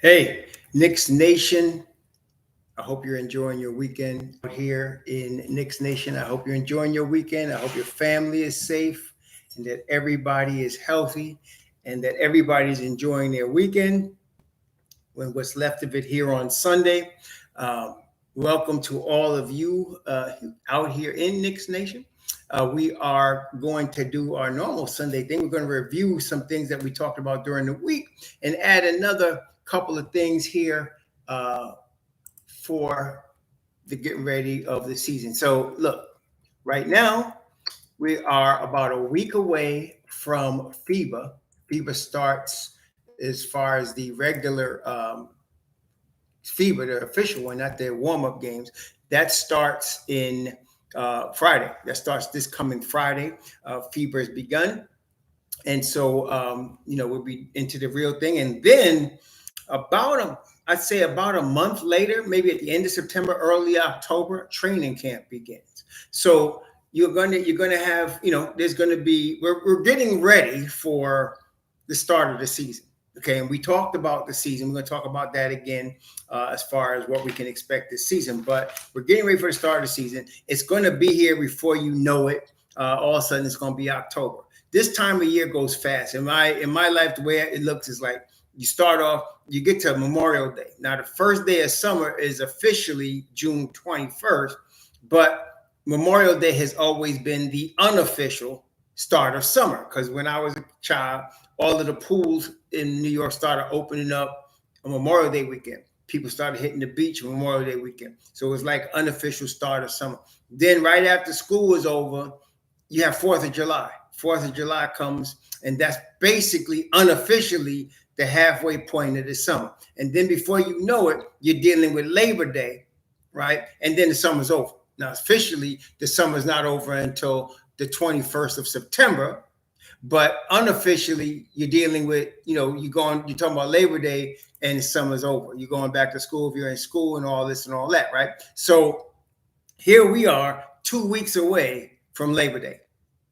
Hey, Knicks Nation. I hope you're enjoying your weekend out here in Knicks Nation. I hope you're enjoying your weekend. I hope your family is safe and that everybody is healthy and that everybody's enjoying their weekend when what's left of it here on Sunday. Um, Welcome to all of you out here in Knicks Nation. We are going to do our normal Sunday thing. We're going to review some things that we talked about during the week and add another couple of things here for the getting ready of the season. So, look, right now we are about a week away from FIBA. FIBA starts as far as the regular FIBA, the official one, not the warm-up games. That starts in Friday. That starts this coming Friday. FIBA has begun. And so, we'll be into the real thing. And then I'd say about a month later, maybe at the end of September, early October, training camp begins. So you're gonna have, there's gonna be, we're getting ready for the start of the season. Okay, and we talked about the season. We're going to talk about that again as far as what we can expect this season. But we're getting ready for the start of the season. It's going to be here before you know it. All of a sudden, it's going to be October. This time of year goes fast. In my life, the way it looks is like you start off, you get to Memorial Day. Now, the first day of summer is officially June 21st, but Memorial Day has always been the unofficial start of summer because when I was a child, all of the pools in New York started opening up on Memorial Day weekend. People started hitting the beach on Memorial Day weekend. So it was like unofficial start of summer. Then right after school was over, you have 4th of July. 4th of July comes, and that's basically unofficially the halfway point of the summer. And then before you know it, you're dealing with Labor Day, right? And then the summer's over. Now, officially, the summer's not over until the 21st of September. But unofficially, you're dealing with, you're talking about Labor Day and the summer's over. You're going back to school if you're in school and all this and all that, right? So here we are 2 weeks away from Labor Day.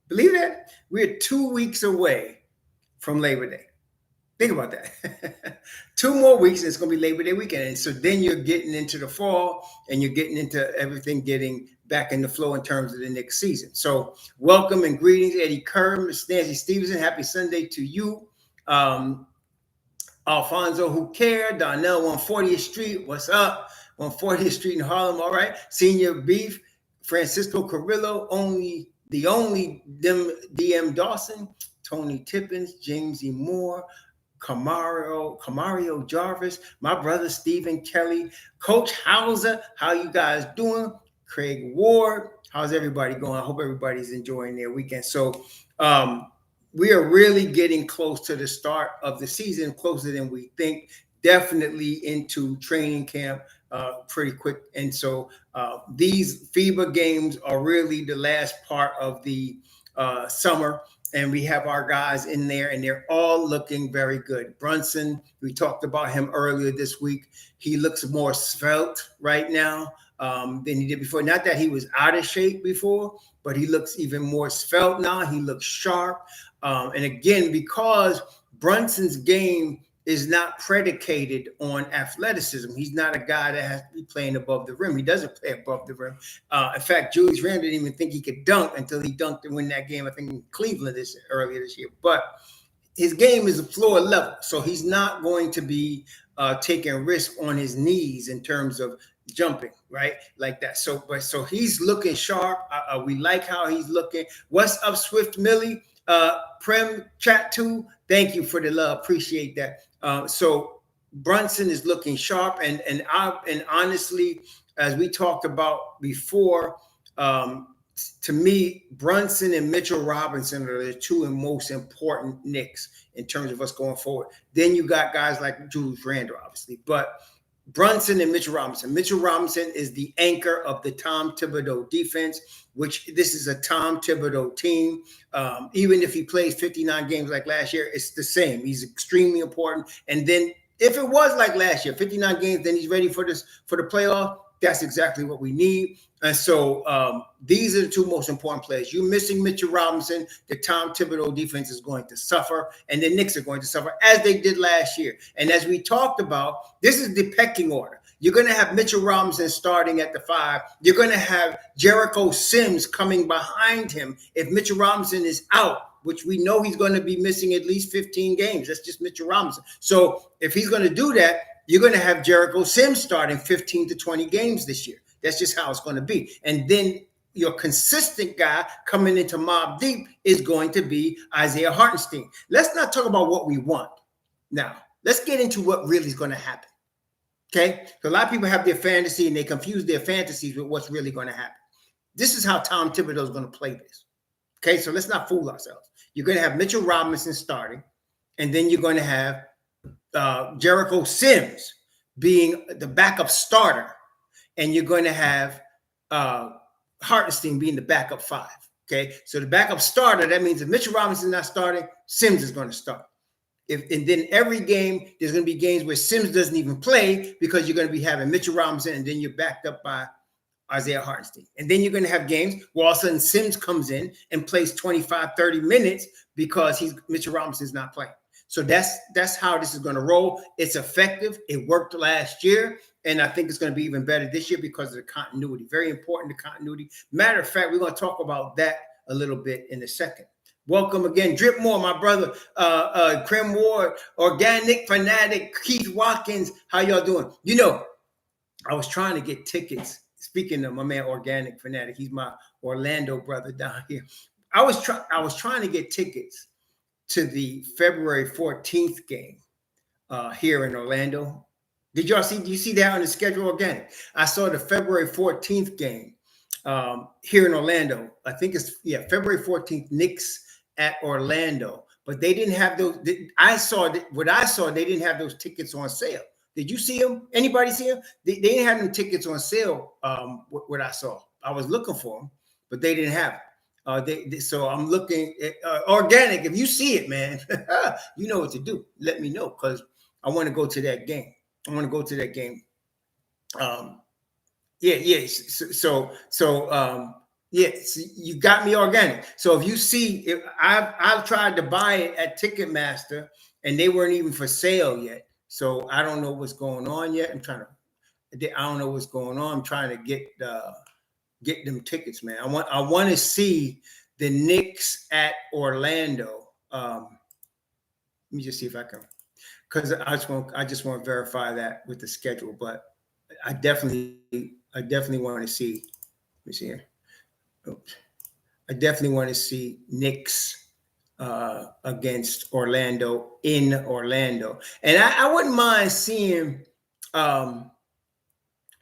Believe that? We're 2 weeks away from Labor Day. Think about that. 2 more weeks, and it's going to be Labor Day weekend. And so then you're getting into the fall and you're getting into everything getting back in the flow in terms of the next season. So welcome and greetings, Eddie Kerr, Miss Nancy Stevenson. Happy Sunday to you. Alfonso Who Care, Donnell 140th Street. What's up? 140th Street in Harlem. All right. Senior Beef, Francisco Carrillo, the only DM Dawson, Tony Tippins, James E. Moore, Camario Jarvis, my brother Stephen Kelly, Coach Hauser. How you guys doing? Craig Ward, how's everybody going? I hope everybody's enjoying their weekend. So we are really getting close to the start of the season, closer than we think, definitely into training camp pretty quick. And so these FIBA games are really the last part of the summer. And we have our guys in there, and they're all looking very good. Brunson, we talked about him earlier this week. He looks more svelte right now than he did before. Not that he was out of shape before, but he looks even more svelte now. He looks sharp. And again, because Brunson's game is not predicated on athleticism. He's not a guy that has to be playing above the rim. He doesn't play above the rim. In fact, Julius Randle didn't even think he could dunk until he dunked to win that game, I think, in Cleveland earlier this year. But his game is a floor level, so he's not going to be taking risk on his knees in terms of jumping, right? Like that. So he's looking sharp. We like how he's looking. What's up, Swift Millie? Prem Chat 2, thank you for the love. Appreciate that. So Brunson is looking sharp, and honestly, as we talked about before, to me, Brunson and Mitchell Robinson are the two most important Knicks in terms of us going forward. Then you got guys like Julius Randle, obviously, but Brunson and Mitchell Robinson. Mitchell Robinson is the anchor of the Tom Thibodeau defense, which this is a Tom Thibodeau team. Even if he plays 59 games like last year, it's the same. He's extremely important. And then if it was like last year, 59 games, then he's ready for the playoff. That's exactly what we need. And so these are the two most important players. You missing Mitchell Robinson, the Tom Thibodeau defense is going to suffer, and the Knicks are going to suffer as they did last year. And as we talked about, this is the pecking order. You're going to have Mitchell Robinson starting at the 5. You're going to have Jericho Sims coming behind him if Mitchell Robinson is out, which we know he's going to be missing at least 15 games. That's just Mitchell Robinson. So if he's going to do that, you're going to have Jericho Sims starting 15 to 20 games this year. That's just how it's going to be. And then your consistent guy coming into Mobb Deep is going to be Isaiah Hartenstein. Let's not talk about what we want. Now, let's get into what really is going to happen. Okay? So a lot of people have their fantasy and they confuse their fantasies with what's really going to happen. This is how Tom Thibodeau is going to play this. Okay? So let's not fool ourselves. You're going to have Mitchell Robinson starting, and then you're going to have Jericho Sims being the backup starter, and you're going to have Hartenstein being the backup 5. Okay, so the backup starter, that means if Mitchell Robinson is not starting, Sims is going to start. And then every game, there's going to be games where Sims doesn't even play because you're going to be having Mitchell Robinson, and then you're backed up by Isaiah Hartenstein. And then you're going to have games where all of a sudden Sims comes in and plays 25, 30 minutes because Mitchell Robinson's not playing. So that's how this is going to roll. It's effective. It worked last year, and I think it's going to be even better this year because of the continuity. Very important, the continuity. Matter of fact, we're going to talk about that a little bit in a second. Welcome again, Drip Moore, my brother, Krim Ward, Organic Fanatic, Keith Watkins. How y'all doing? You know, I was trying to get tickets. Speaking of my man, Organic Fanatic, he's my Orlando brother down here. I was trying to get tickets to the February 14th game here in Orlando. Did you see that on the schedule, Organic? I saw the February 14th game here in Orlando. I think it's February 14th, Knicks at Orlando, but they didn't have those. What I saw, they didn't have those tickets on sale. Did you see them? Anybody see them? They didn't have them tickets on sale. What I saw, I was looking for them, but they didn't have it. So I'm looking at Organic. If you see it, man, you know what to do. Let me know because I want to go to that game. Yes, you got me, Organic. So if you see, I've tried to buy it at Ticketmaster, and they weren't even for sale yet. So I don't know what's going on yet. I don't know what's going on. I'm trying to get them tickets, man. I want to see the Knicks at Orlando. Let me just see if I can, because I just want to verify that with the schedule. But I definitely want to see. Let me see here. Oops. I definitely want to see Knicks against Orlando in Orlando, and I wouldn't mind seeing an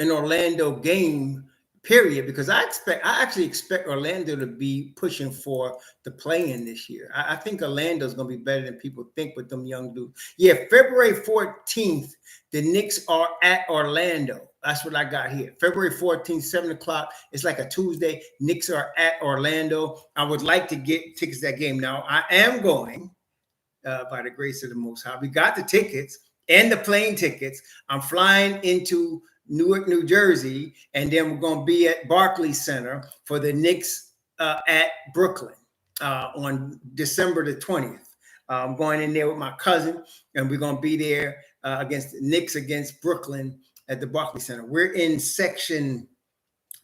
Orlando game. Period, because I actually expect Orlando to be pushing for the play-in this year. I think Orlando is going to be better than people think with them young dudes. Yeah, February 14th, the Knicks are at Orlando. That's what I got here. February 14th, 7 o'clock. It's like a Tuesday. Knicks are at Orlando. I would like to get tickets to that game. Now, I am going, by the grace of the Most High. We got the tickets and the plane tickets. I'm flying into Newark, New Jersey, and then we're going to be at Barclays Center for the Knicks at Brooklyn on December the 20th. I'm going in there with my cousin, and we're going to be there against the Knicks against Brooklyn at the Barclays Center. We're in section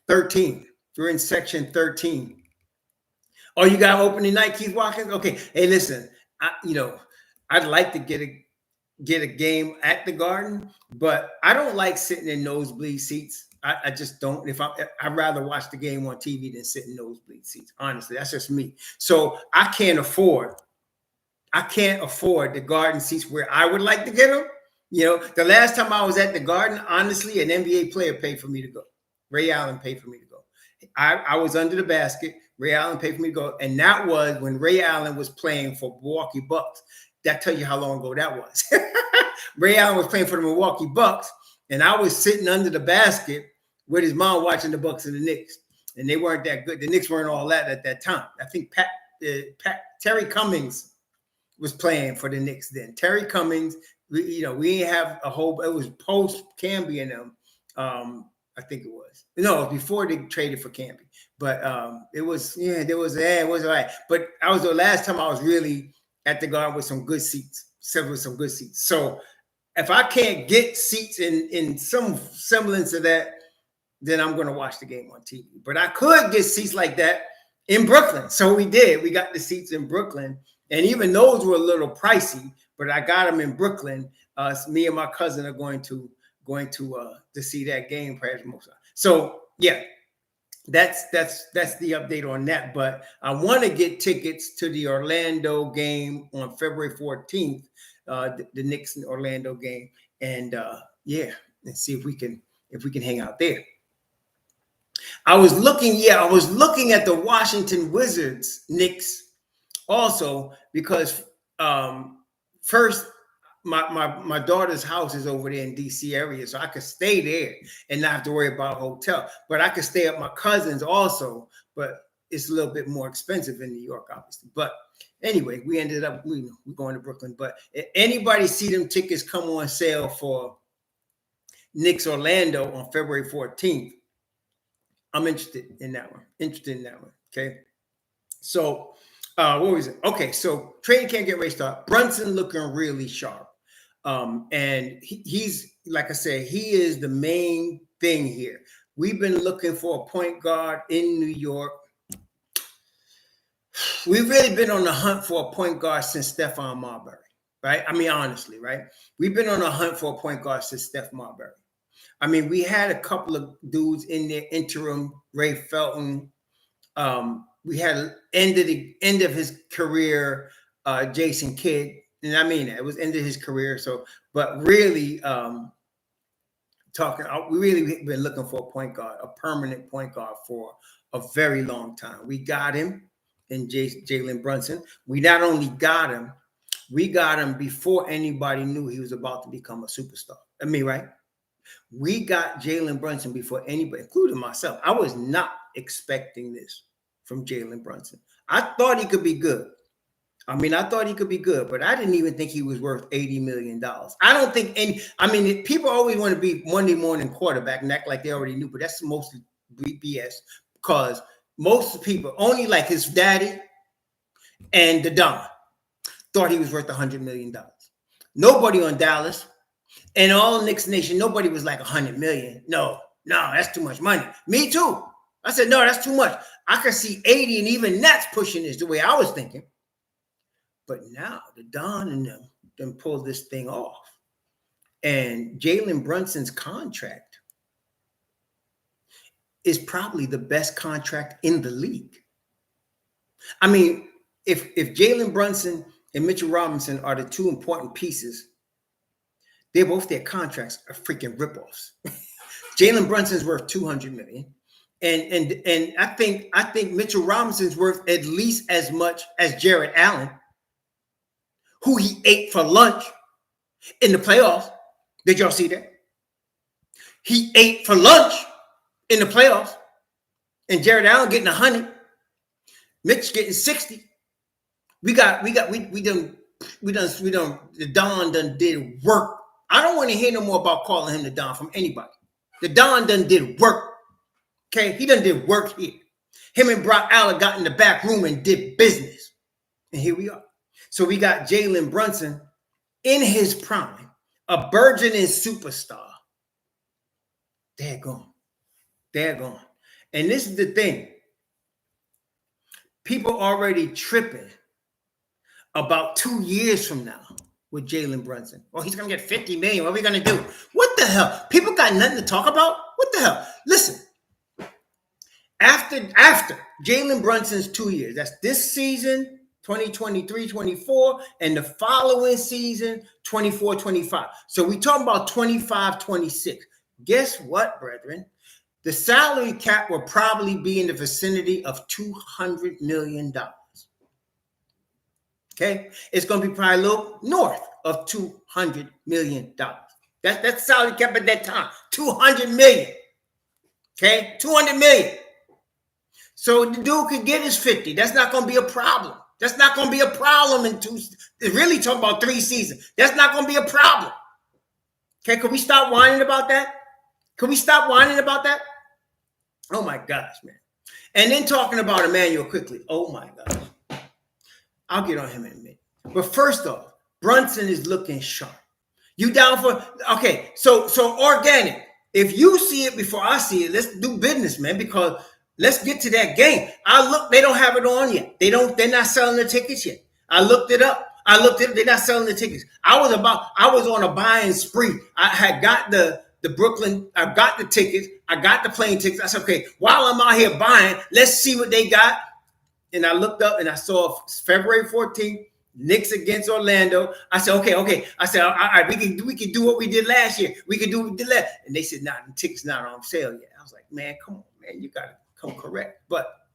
13. We're in section 13. Oh, you got opening night, Keith Watkins? Okay. Hey, listen, I'd like to get a game at the Garden, but I don't like sitting in nosebleed seats. I just don't. I'd rather watch the game on TV than sit in nosebleed seats. Honestly, that's just me. So I can't afford the Garden seats where I would like to get them. The last time I was at the Garden, honestly, an NBA player paid for me to go. Ray Allen paid for me to go. I was under the basket. Ray Allen paid for me to go, and that was when Ray Allen was playing for Milwaukee Bucks. That tell you how long ago that was. Ray Allen was playing for the Milwaukee Bucks, and I was sitting under the basket with his mom watching the Bucks and the Knicks, and they weren't that good. The Knicks weren't all that at that time. I think Terry Cummings was playing for the Knicks then. Terry Cummings, we didn't have a whole. It was post Camby and them. I think it was. No, it was before they traded for Campy. But it was it was all right. But I was the last time I was really at the Garden with some good seats. Some good seats. So if I can't get seats in some semblance of that, then I'm going to watch the game on TV. But I could get seats like that in Brooklyn. So we did. We got the seats in Brooklyn. And even those were a little pricey, but I got them in Brooklyn. Me and my cousin are going to see that game. So yeah, that's the update on that. But I want to get tickets to the Orlando game on February 14th, the Knicks and Orlando game, and and see if we can hang out there. I was looking at the Washington Wizards Knicks also because first my daughter's house is over there in DC area, so I could stay there and not have to worry about a hotel. But I could stay at my cousin's also, but it's a little bit more expensive in New York, obviously. But anyway, we ended up we're going to Brooklyn. But if anybody see them tickets come on sale for Knicks Orlando on February 14th, I'm interested in that one. Okay. So what was it? Okay, so training can't get raced up. Brunson looking really sharp. And he's, like I said, he is the main thing here. We've been looking for a point guard in New York. We've really been on the hunt for a point guard since Stephon Marbury, right? I mean, honestly, right? We've been on a hunt for a point guard since Steph Marbury. I mean, we had a couple of dudes in there, interim, Ray Felton. We had end of his career, Jason Kidd. And I mean, it was end of his career. So, but really we really been looking for a point guard, a permanent point guard for a very long time. We got him in Jalen Brunson. We not only got him, we got him before anybody knew he was about to become a superstar. I mean, right? We got Jalen Brunson before anybody, including myself. I was not expecting this from Jalen Brunson. I thought he could be good. But I didn't even think he was worth $80 million. I don't think people always want to be Monday morning quarterback and act like they already knew, but that's mostly BS because most people, only like his daddy and the Don, thought he was worth $100 million. Nobody on Dallas and all Knicks Nation, nobody was like $100 million. No, that's too much money. Me too. I said, no, that's too much. I could see 80 and even that's pushing this the way I was thinking. But now the Don and them pull this thing off. And Jalen Brunson's contract is probably the best contract in the league. I mean, if Jalen Brunson and Mitchell Robinson are the two important pieces, they're both their contracts are freaking ripoffs. Jalen Brunson's worth $200 million. And I think Mitchell Robinson's worth at least as much as Jared Allen, who he ate for lunch in the playoffs. Did y'all see that? He ate for lunch in the playoffs, and Jared Allen getting 100, Mitch getting 60. The Don done did work. I don't want to hear no more about calling him the Don from anybody. The Don done did work. Okay, he done did work here. Him and Brock Allen got in the back room and did business, and here we are. So we got Jalen Brunson in his prime, a burgeoning superstar. They're gone. And this is the thing. People already tripping about 2 years from now with Jalen Brunson. Oh, he's going to get $50 million. What are we going to do? What the hell? People got nothing to talk about? What the hell? Listen, after Jalen Brunson's 2 years, that's this season, 2023-24, and the following season, 24-25. So we talking about 25-26. Guess what, brethren? The salary cap will probably be in the vicinity of $200 million. Okay? It's going to be probably a little north of $200 million. That's salary cap at that time. $200 million. Okay? $200 million. So the dude could get his 50. That's not going to be a problem. That's not going to be a problem in really talking about 3 seasons. That's not going to be a problem. Okay, can we stop whining about that? Can we stop whining about that? Oh my gosh, man. And then talking about Emmanuel Quickley. Oh my gosh. I'll get on him in a minute. But first off, Brunson is looking sharp. You down for, okay, so organic. If you see it before I see it, let's do business, man, because let's get to that game. I look, they don't have it on yet. They're not selling the tickets yet. I looked it up. They're not selling the tickets. I was on a buying spree. I had got the Brooklyn, I got the tickets, I got the plane tickets. I said, okay, while I'm out here buying, let's see what they got. And I looked up and I saw February 14th, Knicks against Orlando. I said, okay. I said, all right, we can do what we did last year. We can do what we did last. And they said, nah, the tickets not on sale yet. I was like, man, come on, man, you gotta come correct. But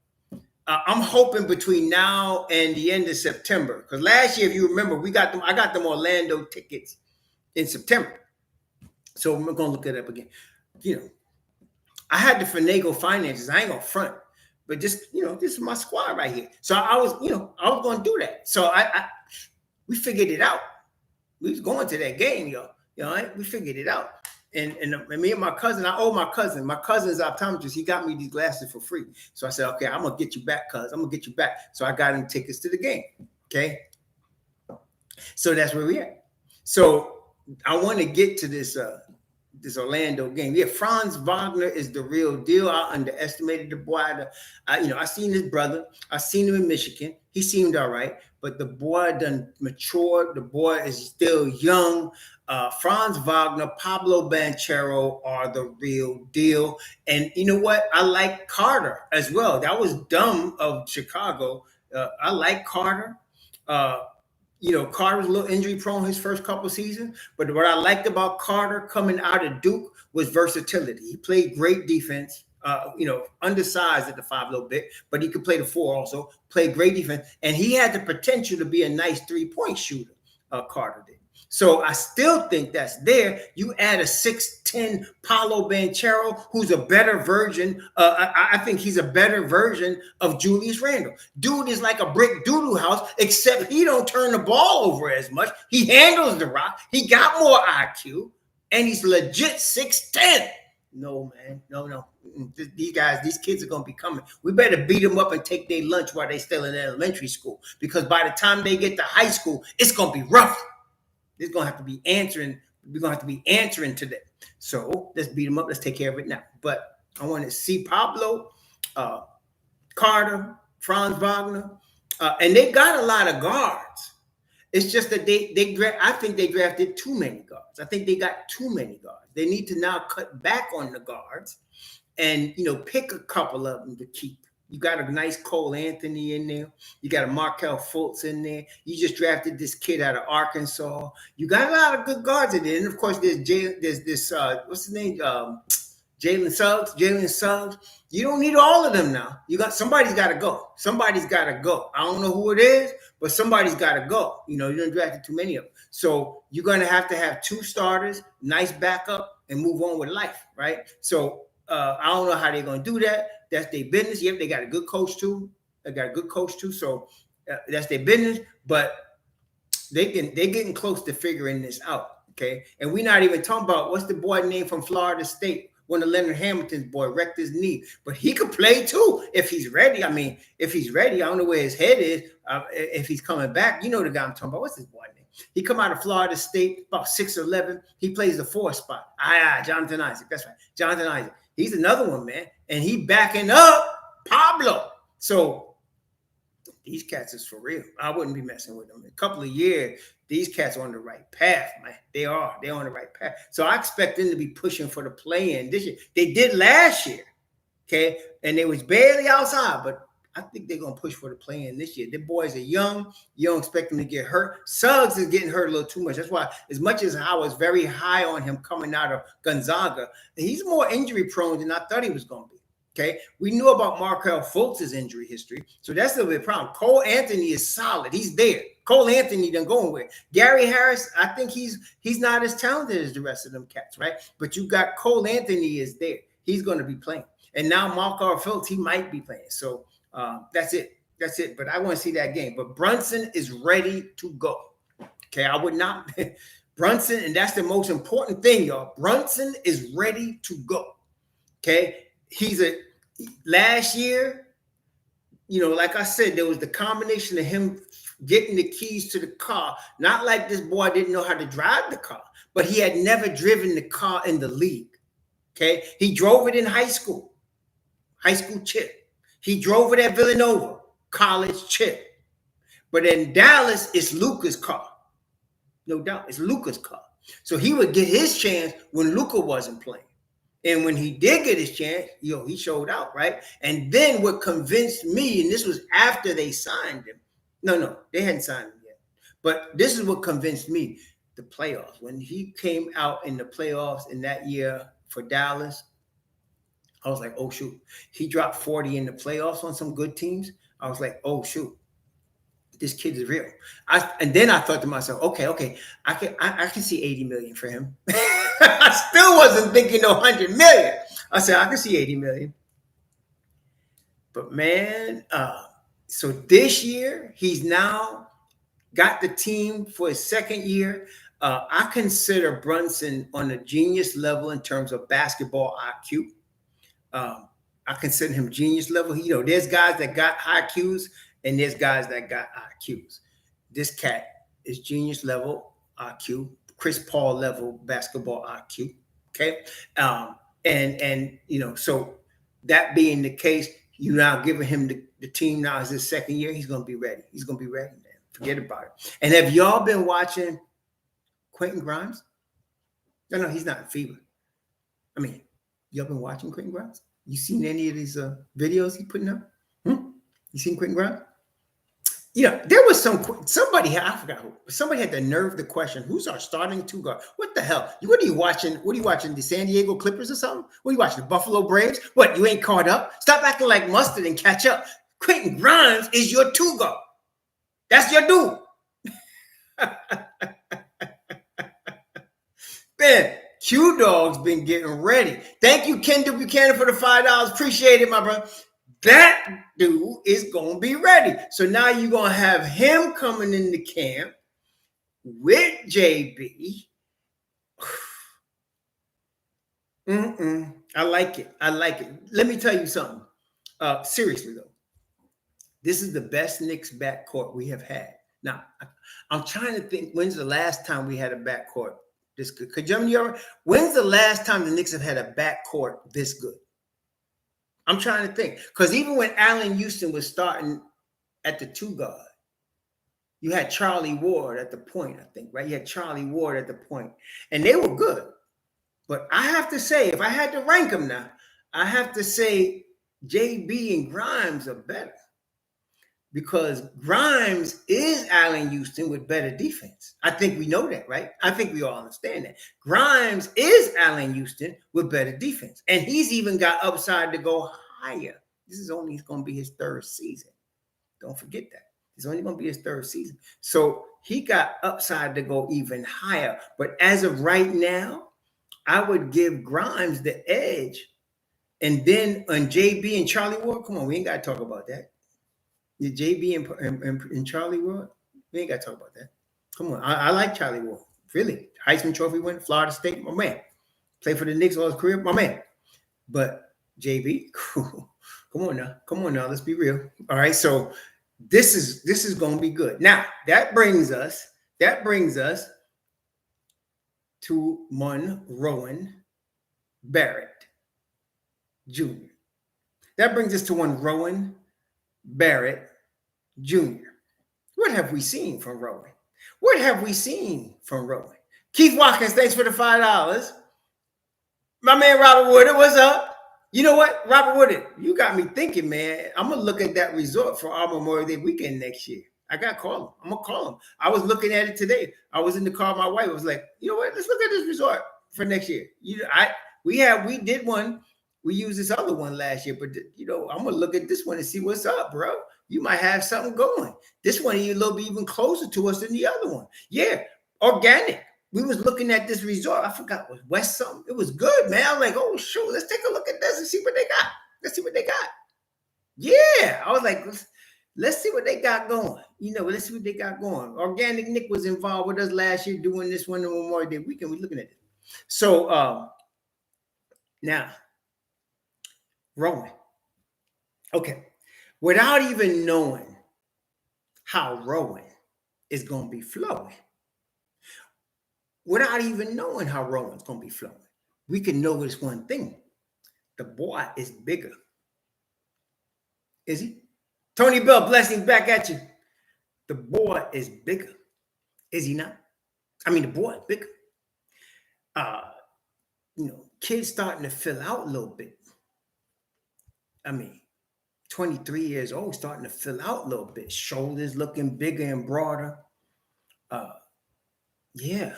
I'm hoping between now and the end of September, because last year, if you remember, I got them Orlando tickets in September. So we're gonna look it up again. You know, I had the finagle finances. I ain't gonna front. But just, this is my squad right here. So I was going to do that. So we figured it out. We was going to that game, yo. We figured it out. And me and my cousin, I owe my cousin. My cousin's optometrist. He got me these glasses for free. So I said, okay, I'm going to get you back, cuz. I'm going to get you back. So I got him tickets to the game. Okay. So that's where we at. So I want to get to this Orlando game. Yeah, Franz Wagner is the real deal. I underestimated the boy. I seen his brother. I seen him in Michigan. He seemed all right, but the boy done matured. The boy is still young. Franz Wagner, Pablo Banchero are the real deal. And you know what? I like Carter as well. That was dumb of Chicago. I like Carter. Carter was a little injury prone his first couple seasons, but what I liked about Carter coming out of Duke was versatility. He played great defense, undersized at the 5 a little bit, but he could play the 4 also, played great defense, and he had the potential to be a nice 3-point shooter, Carter did. So I still think that's there. You add a 6'10" Paolo Banchero, who's a better version. I think he's a better version of Julius Randle. Dude is like a brick doodle house, except he don't turn the ball over as much. He handles the rock. He got more IQ, and he's legit 6'10". No, man. No. These kids are going to be coming. We better beat them up and take their lunch while they're still in elementary school, because by the time they get to high school, it's going to be rough. It's going to have to be answering. We're going to have to be answering to them. So let's beat them up. Let's take care of it now. But I want to see Pablo, Carter, Franz Wagner, and they got a lot of guards. It's just that I think they drafted too many guards. I think they got too many guards. They need to now cut back on the guards and, pick a couple of them to keep. You got a nice Cole Anthony in there. You got a Markelle Fultz in there. You just drafted this kid out of Arkansas. You got a lot of good guards in there. And of course, there's this what's his name? Jalen Suggs. You don't need all of them now. Somebody's got to go. Somebody's got to go. I don't know who it is, but somebody's got to go. You don't drafted too many of them. So you're going to have 2 starters, nice backup, and move on with life, right? So I don't know how they're going to do that. That's their business. Yep, they got a good coach too. So that's their business. But they're getting close to figuring this out. Okay, and we're not even talking about what's the boy name from Florida State. One of Leonard Hamilton's boy wrecked his knee, but he could play too if he's ready. I mean, if he's ready, I don't know where his head is. If he's coming back, the guy I'm talking about. What's his boy name? He come out of Florida State, about 6'11". He plays the 4 spot. Jonathan Isaac. That's right, Jonathan Isaac. He's another one, man. And he backing up Pablo. So these cats is for real. I wouldn't be messing with them. In a couple of years, these cats are on the right path, man. They are. They're on the right path. So I expect them to be pushing for the play-in this year. They did last year, okay? And they was barely outside, but I think they're going to push for the play-in this year. The boys are young. You don't expect them to get hurt. Suggs is getting hurt a little too much. That's why, as much as I was very high on him coming out of Gonzaga, he's more injury prone than I thought he was going to be. Okay, we knew about Markelle Fultz's injury history, so that's a big problem. Cole Anthony is solid; he's there. Cole Anthony done going with Gary Harris. I think he's not as talented as the rest of them cats, right? But you got Cole Anthony is there; he's going to be playing, and now Markelle Fultz he might be playing. So that's it. But I want to see that game. But Brunson is ready to go. Okay, I would not. Brunson, and that's the most important thing, y'all. Brunson is ready to go. Okay. Last year, like I said, there was the combination of him getting the keys to the car. Not like this boy didn't know how to drive the car, but he had never driven the car in the league. Okay. He drove it in high school chip. He drove it at Villanova, college chip. But in Dallas, it's Luka's car. No doubt. It's Luka's car. So he would get his chance when Luka wasn't playing. And when he did get his chance, he showed out, right? And then what convinced me, and this was after they signed him. No, they hadn't signed him yet. But this is what convinced me, the playoffs. When he came out in the playoffs in that year for Dallas, I was like, oh, shoot. He dropped 40 in the playoffs on some good teams. I was like, oh, shoot. This kid is real. And then I thought to myself, okay, I can see 80 million for him. I still wasn't thinking no 100 million. I said, I can see 80 million. But man, so this year, he's now got the team for his second year. I consider Brunson on a genius level in terms of basketball IQ. I consider him genius level. There's guys that got high IQs and there's guys that got IQs. This cat is genius level IQ, Chris Paul level basketball IQ. Okay. So that being the case, you now giving him the team now is his second year. He's going to be ready. He's going to be ready, man. Forget about it. And have y'all been watching Quentin Grimes? No, he's not in FIBA. I mean, y'all been watching Quentin Grimes? You seen any of these videos he putting up? You seen Quentin Grimes? There was somebody, I forgot who, somebody had the nerve to question, who's our starting two guard? What the hell? What are you watching? The San Diego Clippers or something? What are you watching, the Buffalo Braves? What, you ain't caught up? Stop acting like mustard and catch up. Quentin Grimes is your two guard. That's your dude. Man, Q-Dog's been getting ready. Thank you, Kendall Buchanan, for the $5. Appreciate it, my brother. That dude is going to be ready. So now you're going to have him coming into camp with JB. I like it. Let me tell you something. Seriously, though. This is the best Knicks backcourt we have had. Now, I'm trying to think, when's the last time we had a backcourt this good? When's the last time the Knicks have had a backcourt this good? I'm trying to think. Because even when Allen Houston was starting at the two guard, you had Charlie Ward at the point, I think, right? You had Charlie Ward at the point. And they were good. But I have to say, if I had to rank them now, I have to say JB and Grimes are better. Because Grimes is Allen Houston with better defense. I think we know that, right? I think we all understand that. Grimes is Allen Houston with better defense. And he's even got upside to go higher. This is only going to be his third season. Don't forget that. It's only going to be his third season. So he got upside to go even higher. But as of right now, I would give Grimes the edge. And then on JB and Charlie Ward, come on, we ain't got to talk about that. The JB and Charlie Ward, we ain't got to talk about that. Come on, I like Charlie Ward. Really, Heisman Trophy winner, Florida State, my man. Played for the Knicks all his career, my man. But JB, come on now, let's be real. All right, so this is going to be good. Now that brings us to one Rowan Barrett Jr. That brings us to one Rowan Barrett Jr. What have we seen from Rowan? Keith Watkins, thanks for the $5. My man Robert Woodard, what's up? You know what, Robert Woodard, you got me thinking, man. I'm gonna look at that resort for our Memorial Day weekend next year. I gotta call him. I'm gonna call him. I was looking at it today. I was in the car. My wife was like, you know what? Let's look at this resort for next year. We did one. We used this other one last year, but I'm gonna look at this one and see what's up, bro. You might have something going. This one is a little bit even closer to us than the other one. Yeah, organic. We was looking at this resort. I forgot what West something. It was good, man. I was like, oh shoot, let's take a look at this and see what they got. Yeah, I was like, Let's see what they got going. Let's see what they got going. Organic Nick was involved with us last year doing this one on Memorial Day weekend. We're looking at it. So now, Rowan. Okay. Without even knowing how Rowan is going to be flowing, without even knowing how Rowan's going to be flowing, we can notice one thing. The boy is bigger. Is he? Tony Bell, blessings back at you. The boy is bigger. Is he not? I mean, the boy is bigger. Kids starting to fill out a little bit. I mean, 23 years old, starting to fill out a little bit. Shoulders looking bigger and broader. Yeah.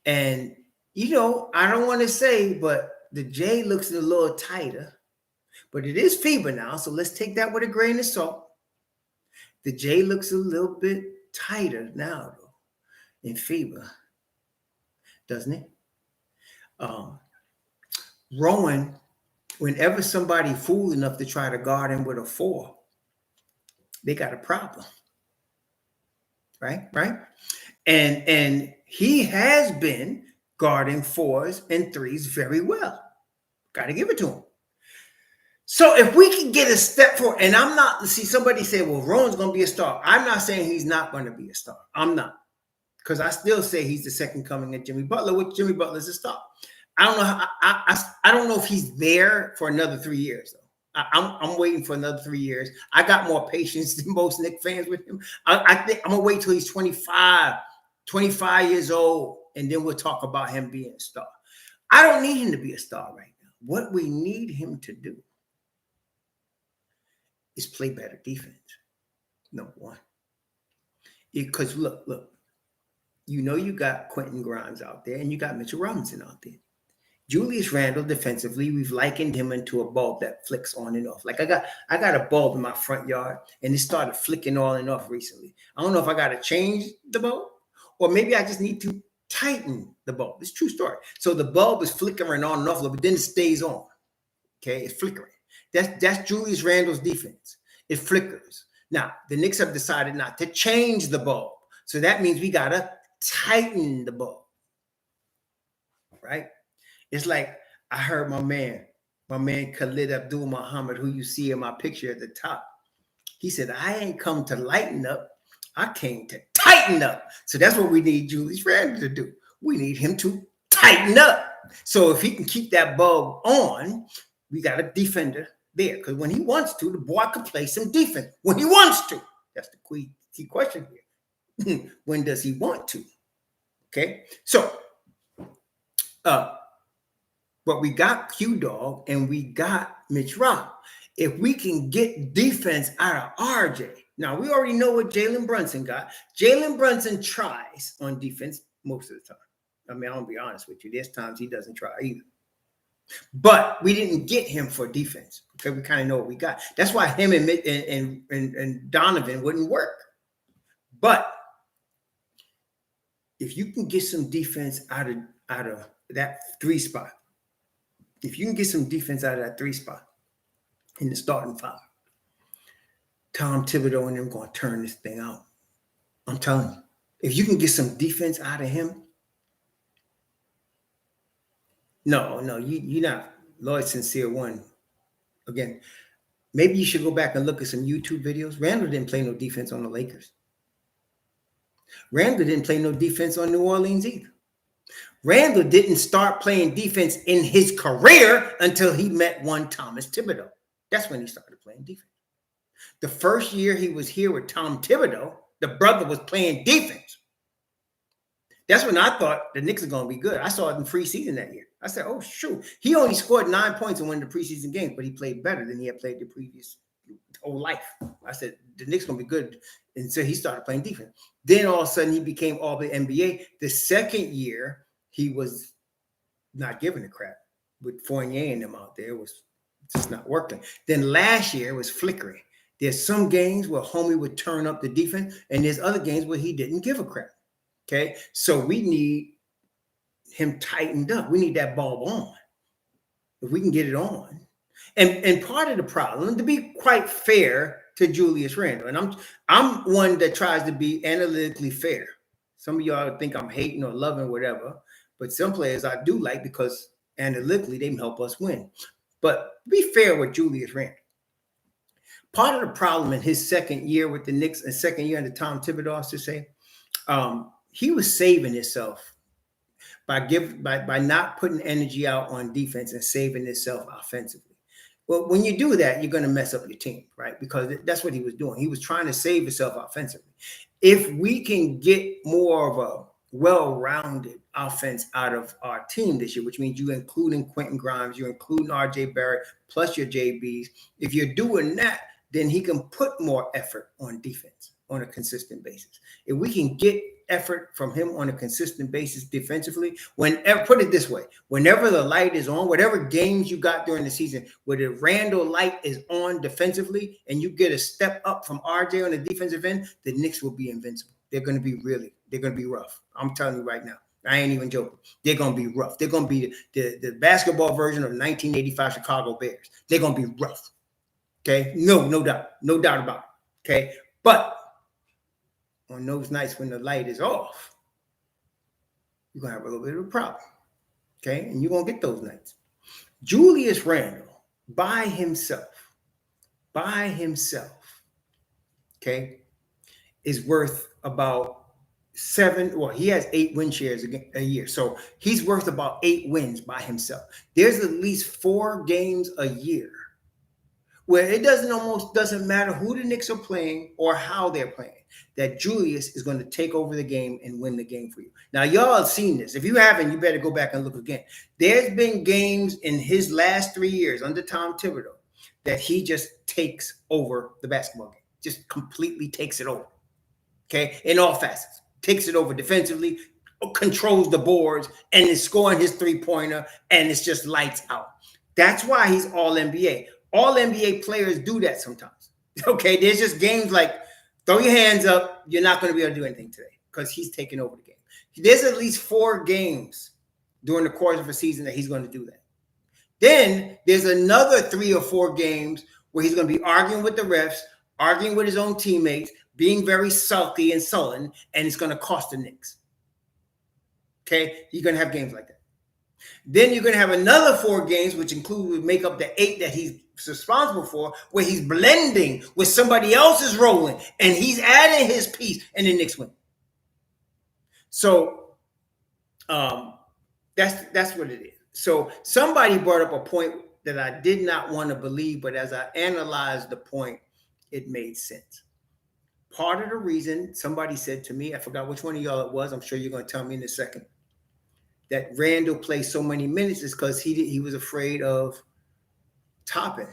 And, I don't want to say, but the J looks a little tighter. But it is FIBA now, so let's take that with a grain of salt. The J looks a little bit tighter now, though, in FIBA, doesn't it? Rowan, whenever somebody fool enough to try to guard him with a 4, they got a problem, right? And he has been guarding 4s and 3s very well. Got to give it to him. So if we can get a step forward, and I'm not, somebody say, well, Rowan's going to be a star. I'm not saying he's not going to be a star. I'm not. Because I still say he's the second coming of Jimmy Butler, which Jimmy Butler's a star. I don't know how, I don't know if he's there for another 3 years, though. I'm waiting for another 3 years. I got more patience than most Knicks fans with him. I think I'm going to wait till he's 25 years old, and then we'll talk about him being a star. I don't need him to be a star right now. What we need him to do is play better defense. Number one. Because look, you got Quentin Grimes out there and you got Mitchell Robinson out there. Julius Randle defensively, we've likened him into a bulb that flicks on and off. Like I got a bulb in my front yard and it started flicking on and off recently. I don't know if I got to change the bulb or maybe I just need to tighten the bulb. It's a true story. So the bulb is flickering on and off a little bit, then it stays on. Okay, it's flickering. That's Julius Randle's defense. It flickers. Now, the Knicks have decided not to change the bulb. So that means we got to tighten the bulb. Right? It's like I heard my man Khalid Abdul Muhammad, who you see in my picture at the top. He said, I ain't come to lighten up. I came to tighten up. So that's what we need Julius Randle to do. We need him to tighten up. So if he can keep that bulb on, we got a defender there. Because when he wants to, the boy can play some defense. When he wants to. That's the key question here. When does he want to? Okay. So, but we got Q-Dog and we got Mitch Rob. If we can get defense out of RJ. Now, we already know what Jalen Brunson got. Jalen Brunson tries on defense most of the time. I mean, I'm going to be honest with you. There's times he doesn't try either. But we didn't get him for defense. Okay, we kind of know what we got. That's why him and Donovan wouldn't work. But if you can get some defense out of that 3 spot, if you can get some defense out of that 3 spot in the starting 5, Tom Thibodeau and them going to turn this thing out. I'm telling you, if you can get some defense out of him, no, you're not. Lloyd Sincere won. Again, maybe you should go back and look at some YouTube videos. Randle didn't play no defense on the Lakers. Randle didn't play no defense on New Orleans either. Randle didn't start playing defense in his career until he met one Thomas Thibodeau. That's when he started playing defense. The first year he was here with Tom Thibodeau, the brother was playing defense. That's when I thought the Knicks are going to be good. I saw it in preseason that year. I said, oh, shoot. He only scored 9 points in one of the preseason games, but he played better than he had played the previous whole life. I said, the Knicks going to be good. And so he started playing defense. Then all of a sudden he became all the NBA. The second year, he was not giving a crap with Fournier and them out there. It was just not working. Then last year it was flickering. There's some games where homie would turn up the defense, and there's other games where he didn't give a crap. Okay, so we need him tightened up. We need that bulb on. If we can get it on. And part of the problem, to be quite fair to Julius Randle. And I'm one that tries to be analytically fair. Some of y'all think I'm hating or loving, whatever. But some players I do like because analytically they help us win. But be fair with Julius Randle. Part of the problem in his second year with the Knicks and second year under Tom Thibodeau, to say, he was saving himself by not putting energy out on defense and saving himself offensively. Well, when you do that, you're going to mess up your team, right? Because that's what he was doing. He was trying to save himself offensively. If we can get more of a well-rounded offense out of our team this year, which means you including Quentin Grimes, you're including RJ Barrett, plus your JBs. If you're doing that, then he can put more effort on defense on a consistent basis. If we can get effort from him on a consistent basis defensively, whenever, put it this way, whenever the light is on, whatever games you got during the season, where the Randle light is on defensively and you get a step up from RJ on the defensive end, the Knicks will be invincible. They're going to be rough. I'm telling you right now. I ain't even joking. They're going to be rough. They're going to be the basketball version of 1985 Chicago Bears. They're going to be rough. Okay? No doubt about it. Okay? But on those nights when the light is off, you're going to have a little bit of a problem. Okay? And you're going to get those nights. Julius Randle, by himself, okay, is worth about he has 8 win shares a year. So he's worth about 8 wins by himself. There's at least 4 games a year where it doesn't matter who the Knicks are playing or how they're playing, that Julius is going to take over the game and win the game for you. Now, y'all have seen this. If you haven't, you better go back and look again. There's been games in his last 3 years under Tom Thibodeau that he just takes over the basketball game, just completely takes it over, okay, in all facets. Takes it over defensively, controls the boards, and is scoring his three-pointer, and it's just lights out. That's why he's all-NBA. All-NBA players do that sometimes. Okay, there's just games like, throw your hands up, you're not going to be able to do anything today because he's taking over the game. There's at least 4 games during the course of a season that he's going to do that. Then there's another 3 or 4 games where he's going to be arguing with the refs, arguing with his own teammates, being very sulky and sullen, and it's going to cost the Knicks. Okay? You're going to have games like that. Then you're going to have another 4 games, which make up the 8 that he's responsible for, where he's blending with somebody else's rolling, and he's adding his piece, and the Knicks win. So that's what it is. So somebody brought up a point that I did not want to believe, but as I analyzed the point, it made sense. Part of the reason somebody said to me, I forgot which one of y'all it was, I'm sure you're going to tell me in a second, that Randle plays so many minutes is because he was afraid of Toppin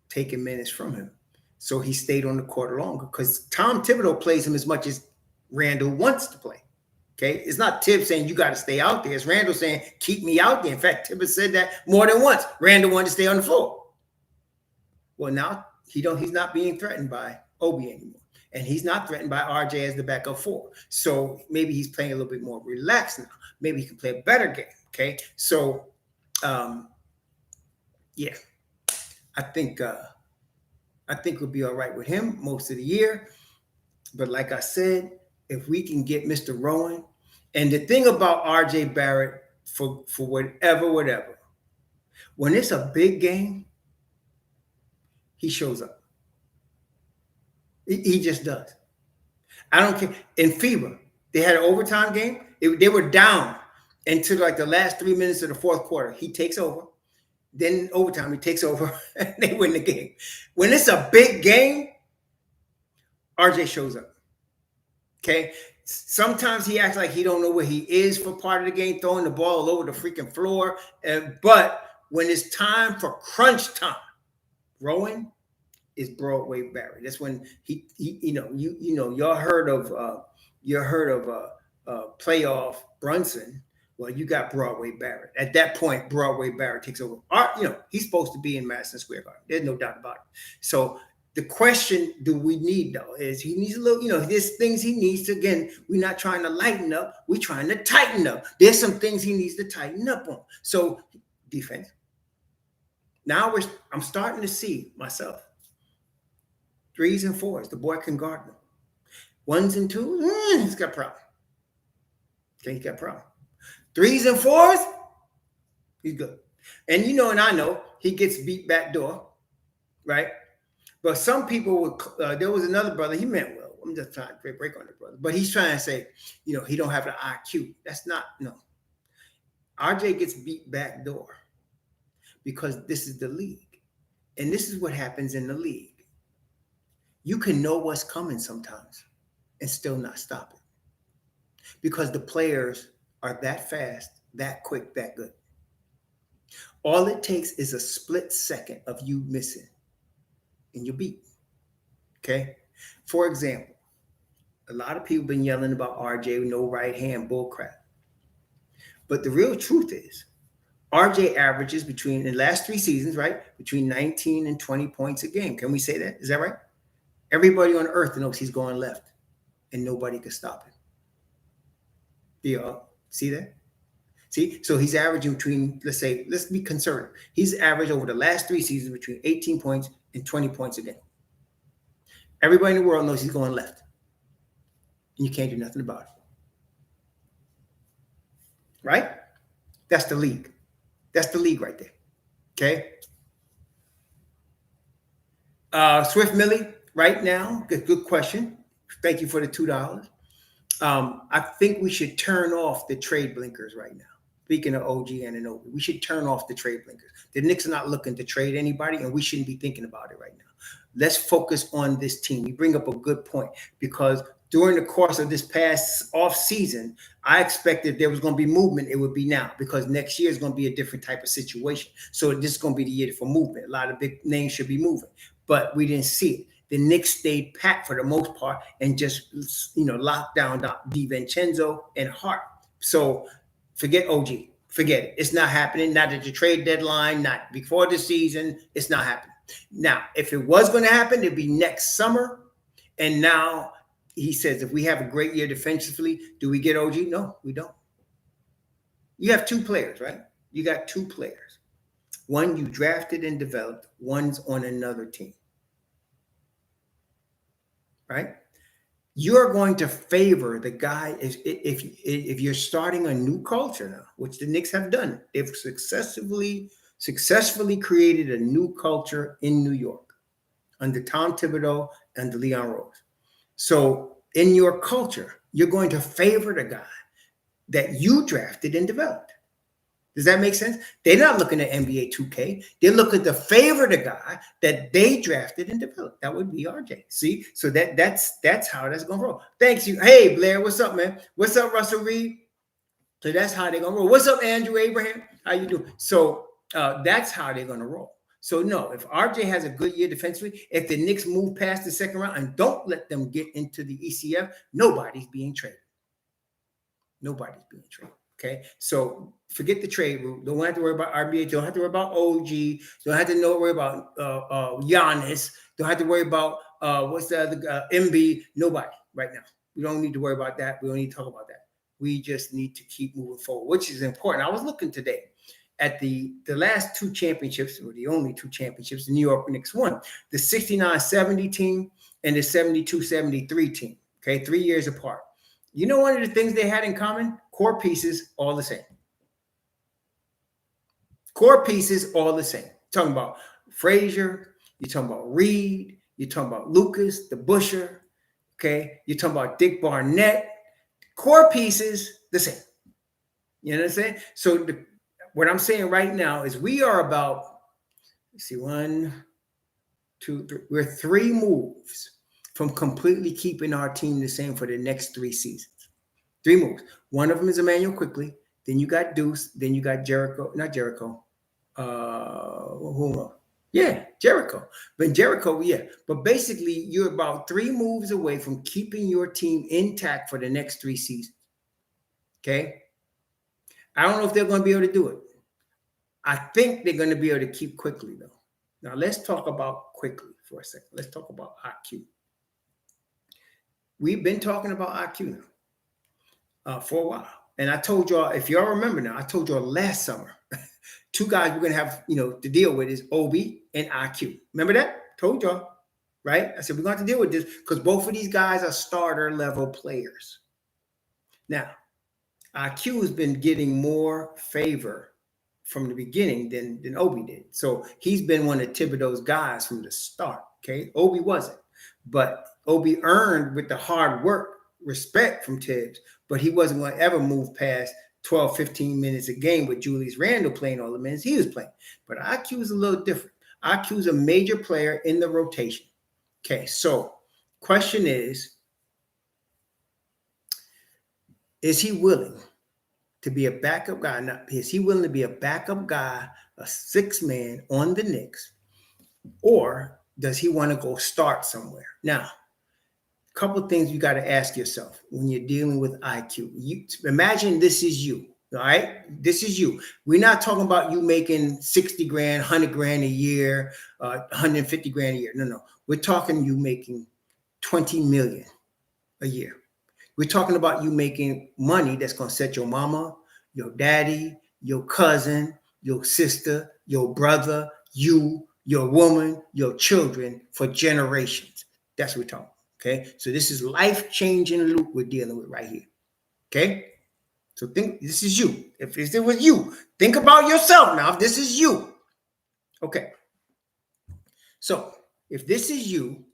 taking minutes from him. So he stayed on the court longer because Tom Thibodeau plays him as much as Randle wants to play. Okay? It's not Tibbs saying you got to stay out there. It's Randle saying, keep me out there. In fact, Tibbs said that more than once. Randle wanted to stay on the floor. Well, now he's not being threatened by Obi anymore. And he's not threatened by RJ as the backup 4. So maybe he's playing a little bit more relaxed now. Maybe he can play a better game. Okay. So, yeah, I think we'll be all right with him most of the year. But like I said, if we can get Mr. Rowan, and the thing about RJ Barrett for whatever, when it's a big game, he shows up. He just does. I don't care. In FIBA, they had an overtime game. They were down until like the last 3 minutes of the fourth quarter. He takes over. Then overtime, he takes over, and they win the game. When it's a big game, RJ shows up. Okay? Sometimes he acts like he don't know where he is for part of the game, throwing the ball all over the freaking floor. But when it's time for crunch time, Rowan is Broadway Barrett. That's when he y'all heard of playoff Brunson. Well, you got Broadway Barrett. At that point, Broadway Barrett takes over. He's supposed to be in Madison Square Garden. There's no doubt about it. So the question do we need, though, is he needs a little, there's things he needs to, again, we're not trying to lighten up. We're trying to tighten up. There's some things he needs to tighten up on. So defense. Now I'm starting to see myself. 3s and 4s. The boy can guard them. 1s and 2s, he's got a problem. Okay, he's got a problem. 3s and 4s, he's good. And you know, and I know he gets beat back door, right? But some people would, there was another brother, he meant well. I'm just trying to break on the brother. But he's trying to say, you know, he don't have the IQ. That's not, no. RJ gets beat back door because this is the league. And this is what happens in the league. You can know what's coming sometimes and still not stop it. Because the players are that fast, that quick, that good. All it takes is a split second of you missing and you beat. Okay? For example, a lot of people been yelling about RJ, no right hand, bull crap. But the real truth is, RJ averages between, in the last 3 seasons, right, between 19 and 20 points a game. Can we say that? Is that right? Everybody on earth knows he's going left, and nobody can stop him. Do you see that? See? So he's averaging between, let's be conservative. He's averaged over the last 3 seasons between 18 points and 20 points a game. Everybody in the world knows he's going left, and you can't do nothing about it. Right? That's the league. That's the league right there. Okay. Swift Millie, right now, good question. Thank you for the $2. I think we should turn off the trade blinkers right now. Speaking of OG and Anunoby, we should turn off the trade blinkers. The Knicks are not looking to trade anybody, and we shouldn't be thinking about it right now. Let's focus on this team. You bring up a good point, because during the course of this past off season, I expected if there was going to be movement, it would be now, because next year is going to be a different type of situation. So this is going to be the year for movement. A lot of big names should be moving, but we didn't see it. The Knicks stayed pat for the most part and just, you know, locked down DiVincenzo and Hart. So forget OG. Forget it. It's not happening. Not at the trade deadline, not before the season. It's not happening. Now, if it was going to happen, it'd be next summer. And now he says, if we have a great year defensively, do we get OG? No, we don't. You have 2 players, right? You got 2 players. One you drafted and developed. One's on another team. Right? You're going to favor the guy if you're starting a new culture now, which the Knicks have done. They've successfully created a new culture in New York under Tom Thibodeau and Leon Rose. So in your culture, you're going to favor the guy that you drafted and developed. Does that make sense? They're not looking at NBA 2K. They're looking to favor the guy that they drafted and developed. That would be RJ. See? So that's how that's going to roll. Thanks you. Hey, Blair, what's up, man? What's up, Russell Reed? So that's how they're going to roll. What's up, Andrew Abraham? How you doing? So that's how they're going to roll. So no, if RJ has a good year defensively, if the Knicks move past the second round and don't let them get into the ECF, nobody's being traded. Nobody's being traded. Okay, so forget the trade route. Don't have to worry about RBA. Don't have to worry about OG. Don't have to worry about Giannis. Don't have to worry about what's the other MB. Nobody right now. We don't need to worry about that. We don't need to talk about that. We just need to keep moving forward, which is important. I was looking today at the last 2 championships, or the only 2 championships the New York Knicks won, the 69-70 team and the 72-73 team. Okay, 3 years apart. You know, one of the things they had in common? Core pieces, all the same. Core pieces, all the same. Talking about Frazier, you're talking about Reed, you're talking about Lucas, the Busher, okay? You're talking about Dick Barnett. Core pieces, the same. You know what I'm saying? So what I'm saying right now is we are about, let's see, 1, 2, 3. We're 3 moves from completely keeping our team the same for the next 3 seasons. 3 moves. One of them is Emmanuel Quickley. Then you got Deuce. Then you got Jericho. Not Jericho. Yeah, Jericho. But Jericho, yeah. But basically, you're about 3 moves away from keeping your team intact for the next 3 seasons. Okay? I don't know if they're going to be able to do it. I think they're going to be able to keep Quickley, though. Now, let's talk about Quickley for a second. Let's talk about IQ. We've been talking about IQ now for a while. And I told y'all, if y'all remember now, I told y'all last summer, 2 guys we're going to have, to deal with is OB and IQ. Remember that? Told y'all. right? I said, we're going to deal with this because both of these guys are starter level players. Now, IQ has been getting more favor from the beginning than Obi did. So he's been one of Thibodeau's guys from the start. Okay. Obi wasn't. But Obi earned with the hard work respect from Tibbs, but he wasn't going to ever move past 12, 15 minutes a game with Julius Randle playing all the minutes he was playing. But IQ is a little different. IQ is a major player in the rotation. Okay. So question is he willing to be a backup guy? Now, is he willing to be a backup guy, a six man on the Knicks, or does he want to go start somewhere? Now, a couple of things you got to ask yourself when you're dealing with IQ. You imagine this is you, all right? This is you. We're not talking about you making 60 grand, 100 grand a year, 150 grand a year. No. We're talking you making 20 million a year. We're talking about you making money that's going to set your mama, your daddy, your cousin, your sister, your brother, you, your woman, your children for generations. That's what we're talking about. Okay. So this is life-changing loop we're dealing with right here. Okay. So think this is you. If it was you, think about yourself now. If this is you. Okay. So if this is you,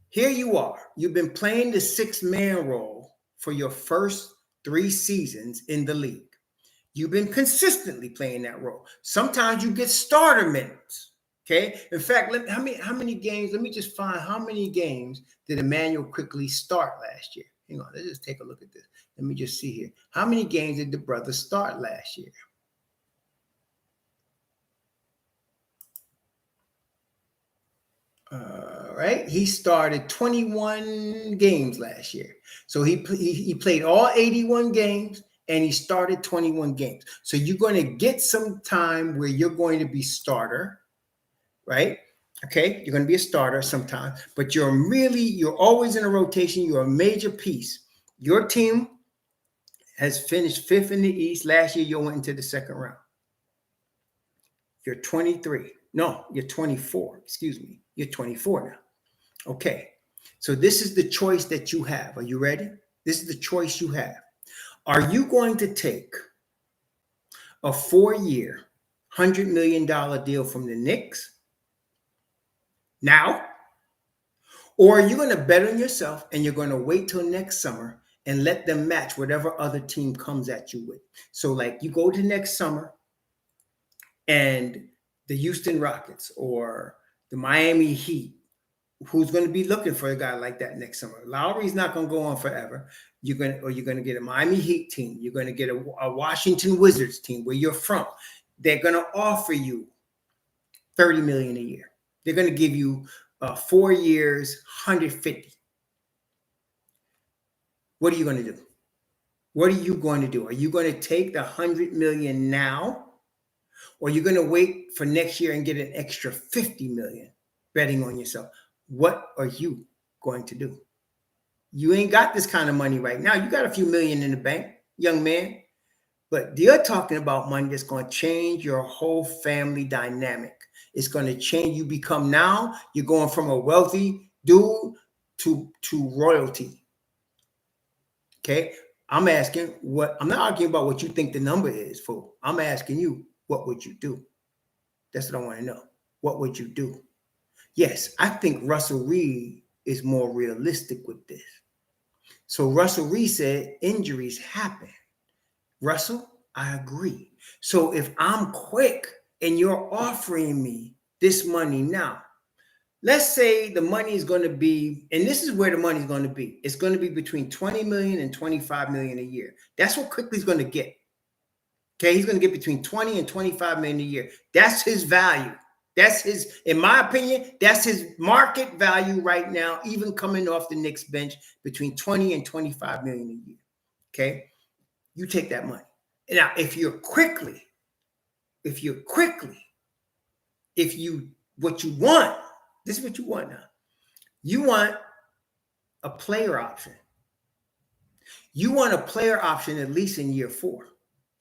here you are. You've been playing the six-man role for your first 3 seasons in the league. You've been consistently playing that role. Sometimes you get starter minutes. Okay. In fact, how many games? Let me just find how many games did Emmanuel Quickley start last year? Hang on, let's just take a look at this. Let me just see here. How many games did the brother start last year? Right, he started 21 games last year. So he played all 81 games and he started 21 games. So you're going to get some time where you're going to be starter, right? Okay, you're going to be a starter sometimes, but you're always in a rotation. You're a major piece. Your team has finished 5th in the East. Last year, you went into the second round. You're 23. No, you're 24. Excuse me. You're 24 now. Okay, so this is the choice that you have. Are you ready? This is the choice you have. Are you going to take a 4-year, $100 million deal from the Knicks now? Or are you going to bet on yourself and you're going to wait till next summer and let them match whatever other team comes at you with? So like you go to next summer and the Houston Rockets or the Miami Heat, who's going to be looking for a guy like that next summer? Lowry's not going to go on forever. You're going to get a Miami Heat team. You're going to get a Washington Wizards team where you're from. They're going to offer you $30 million a year. They're going to give you 4 years, $150. What are you going to do? What are you going to do? Are you going to take the $100 million now, or are you going to wait for next year and get an extra $50 million betting on yourself? What are you going to do? You ain't got this kind of money right now. You got a few million in the bank, young man. But you're talking about money that's going to change your whole family dynamic. It's going to change. You're going from a wealthy dude to royalty. Okay? I'm not arguing about what you think the number is, fool. I'm asking you, what would you do? That's what I want to know. What would you do? Yes, I think Russell Reed is more realistic with this. So Russell Reed said injuries happen. Russell, I agree. So if I'm quick and you're offering me this money now, let's say the money is going to be, and this is where the money is going to be. It's going to be between 20 million and 25 million a year. That's what Quickley's going to get. Okay, he's going to get between 20 and 25 million a year. That's his value. That's his, in my opinion, that's his market value right now, even coming off the Knicks bench, between 20 and 25 million a year. Okay, you take that money. Now, what you want, this is what you want now. You want a player option. You want a player option at least in year 4.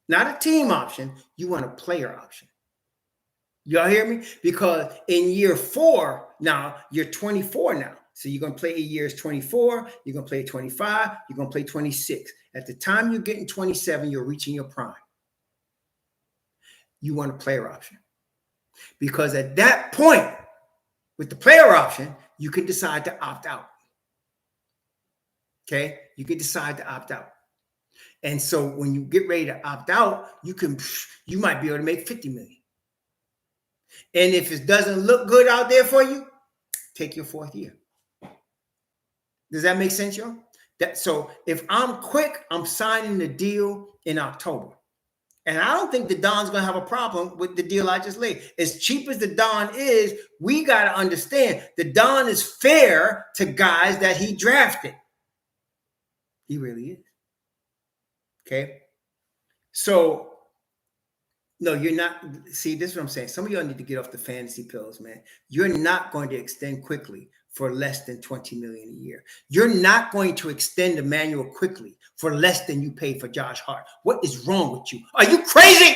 Not a team option. You want a player option. Y'all hear me? Because in year 4, Now you're 24 now. So you're going to play a year as 24. You're going to play 25. You're going to play 26. At the time you're getting 27, you're reaching your prime. You want a player option. Because at that point, with the player option, you can decide to opt out. Okay? You can decide to opt out. And so when you get ready to opt out, you might be able to make 50 million. And if it doesn't look good out there for you, take your 4th year. Does that make sense, y'all? So if I'm quick, I'm signing the deal in October. And I don't think the Don's going to have a problem with the deal I just laid. As cheap as the Don is, we got to understand the Don is fair to guys that he drafted. He really is. Okay? So, no, you're not. See, this is what I'm saying. Some of y'all need to get off the fantasy pills, man. You're not going to extend Quickley for less than $20 million a year. You're not going to extend Emmanuel Quickley for less than you pay for Josh Hart. What is wrong with you? Are you crazy?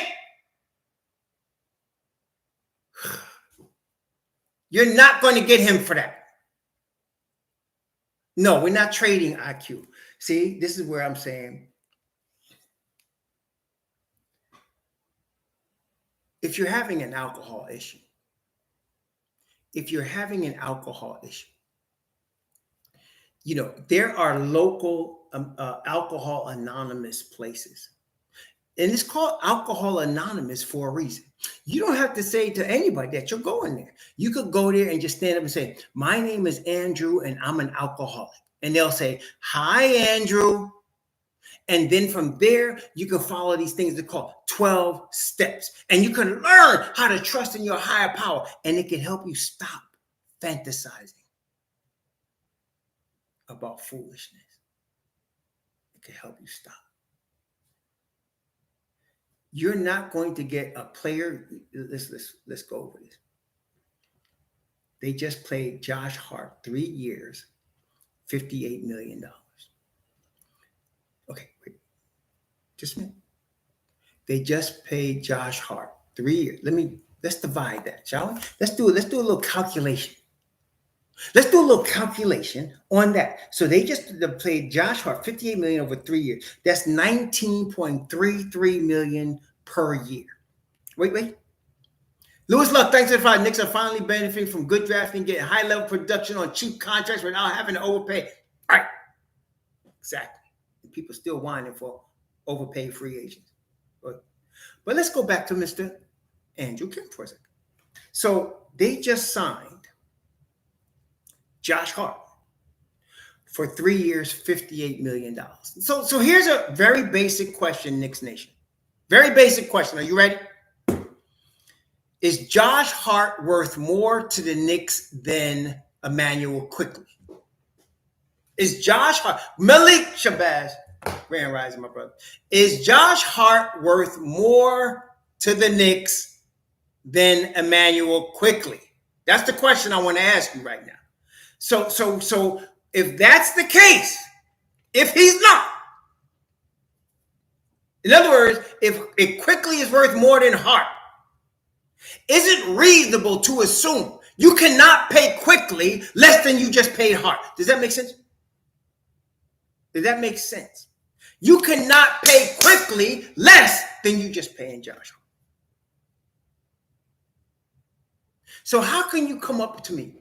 You're not going to get him for that. No, we're not trading IQ. See, this is where I'm saying, if you're having an alcohol issue, you know, there are local alcohol anonymous places. And it's called Alcohol Anonymous for a reason. You don't have to say to anybody that you're going there. You could go there and just stand up and say, my name is Andrew and I'm an alcoholic. And they'll say, hi, Andrew. And then from there, you can follow these things that are called 12 steps. And you can learn how to trust in your higher power. And it can help you stop fantasizing about foolishness. It can help you stop. You're not going to get a player. Let's go over this. They just played Josh Hart 3 years, $58 million. Okay, wait. Just a minute. They just paid Josh Hart 3 years. Let's divide that, shall we? Let's do a little calculation. Let's do a little calculation on that. So they just played Josh Hart $58 million over 3 years. That's $19.33 million per year. Wait. Lewis Luck, thanks to the fact Knicks are finally benefiting from good drafting, getting high-level production on cheap contracts without having to overpay. All right. Exactly. And people still whining for overpaid free agents. But let's go back to Mr. Andrew Kim for a second. So they just signed Josh Hart for 3 years, $58 million. So here's a very basic question, Knicks Nation. Very basic question. Are you ready? Is Josh Hart worth more to the Knicks than Emmanuel Quickley? Is Josh Hart, Malik Shabazz, Grand Rising, my brother. Is Josh Hart worth more to the Knicks than Emmanuel Quickley? That's the question I want to ask you right now. So if that's the case, if he's not, in other words, if Quickley is worth more than Hart, is it reasonable to assume you cannot pay Quickley less than you just paid Hart? Does that make sense? Does that make sense? You cannot pay Quickley less than you just paying Josh Hart. So how can you come up to me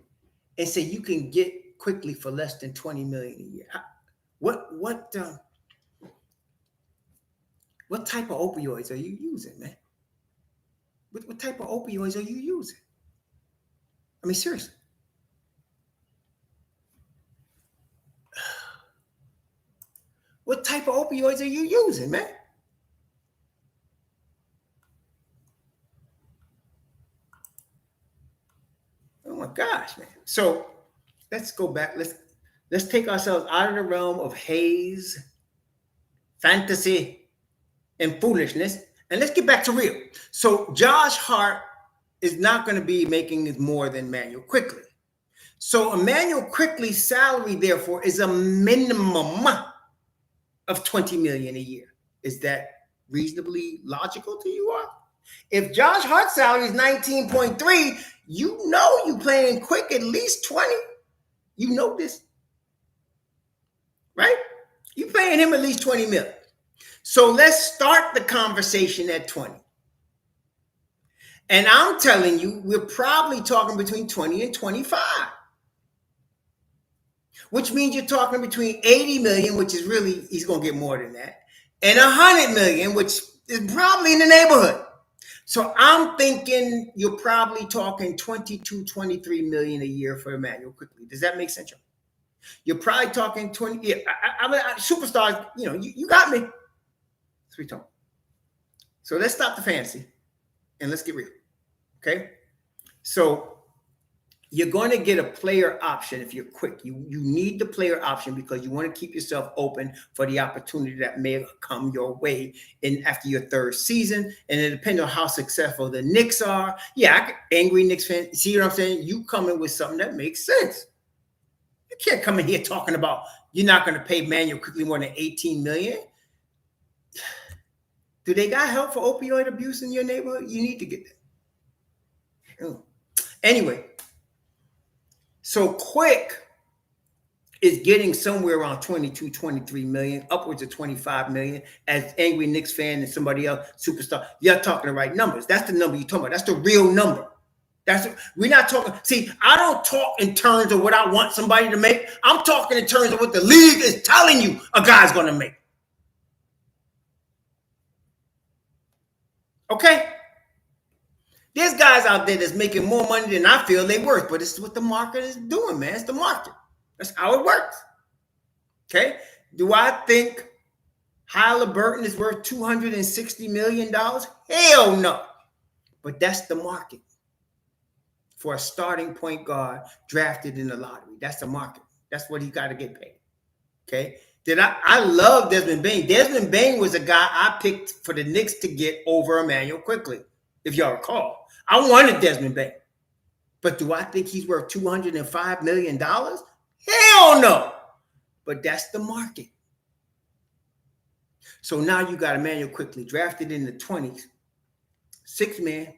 and say you can get Quickley for less than $20 million a year? What type of opioids are you using, man? What type of opioids are you using? I mean, seriously. What type of opioids are you using, man? Oh my gosh, man. So let's go back. Let's take ourselves out of the realm of haze, fantasy, and foolishness, and let's get back to real. So Josh Hart is not going to be making more than Emmanuel Quickley. So Emmanuel Quickley's salary, therefore, is a minimum of $20 million a year. Is that reasonably logical to you all? If Josh Hart's salary is 19.3, you know you playing Quick at least 20. You know this, right? You paying him at least 20 million. So let's start the conversation at 20. And I'm telling you, we're probably talking between 20 and 25. Which means you're talking between 80 million, which is really, he's going to get more than that, and 100 million, which is probably in the neighborhood. So I'm thinking you're probably talking 22, 23 million a year for Emmanuel Quickley. Does that make sense? You're probably talking 20. Yeah, superstars, you got me. That's what we talking. So let's stop the fantasy and let's get real. Okay. So you're going to get a player option if you're Quick. You need the player option because you want to keep yourself open for the opportunity that may come your way after your third season. And it depends on how successful the Knicks are. Yeah, angry Knicks fan. See what I'm saying? You come in with something that makes sense. You can't come in here talking about you're not going to pay Emmanuel Quickley more than $18 million. Do they got help for opioid abuse in your neighborhood? You need to get that. Anyway. So Quick is getting somewhere around 22, 23 million, upwards of 25 million as angry Knicks fan and somebody else, superstar. You're talking the right numbers. That's the number you're talking about. That's the real number. We're not talking. See, I don't talk in terms of what I want somebody to make. I'm talking in terms of what the league is telling you a guy's going to make. Okay? There's guys out there that's making more money than I feel they're worth, but it's what the market is doing, man. It's the market. That's how it works. Okay? Do I think Halliburton is worth $260 million? Hell no. But that's the market for a starting point guard drafted in the lottery. That's the market. That's what he got to get paid. Okay? I love Desmond Bane. Desmond Bane was a guy I picked for the Knicks to get over Emmanuel Quickley, if y'all recall. I wanted Desmond Bane. But do I think he's worth $205 million? Hell no. But that's the market. So now you got Emmanuel Quickley drafted in the 20s. 6 man.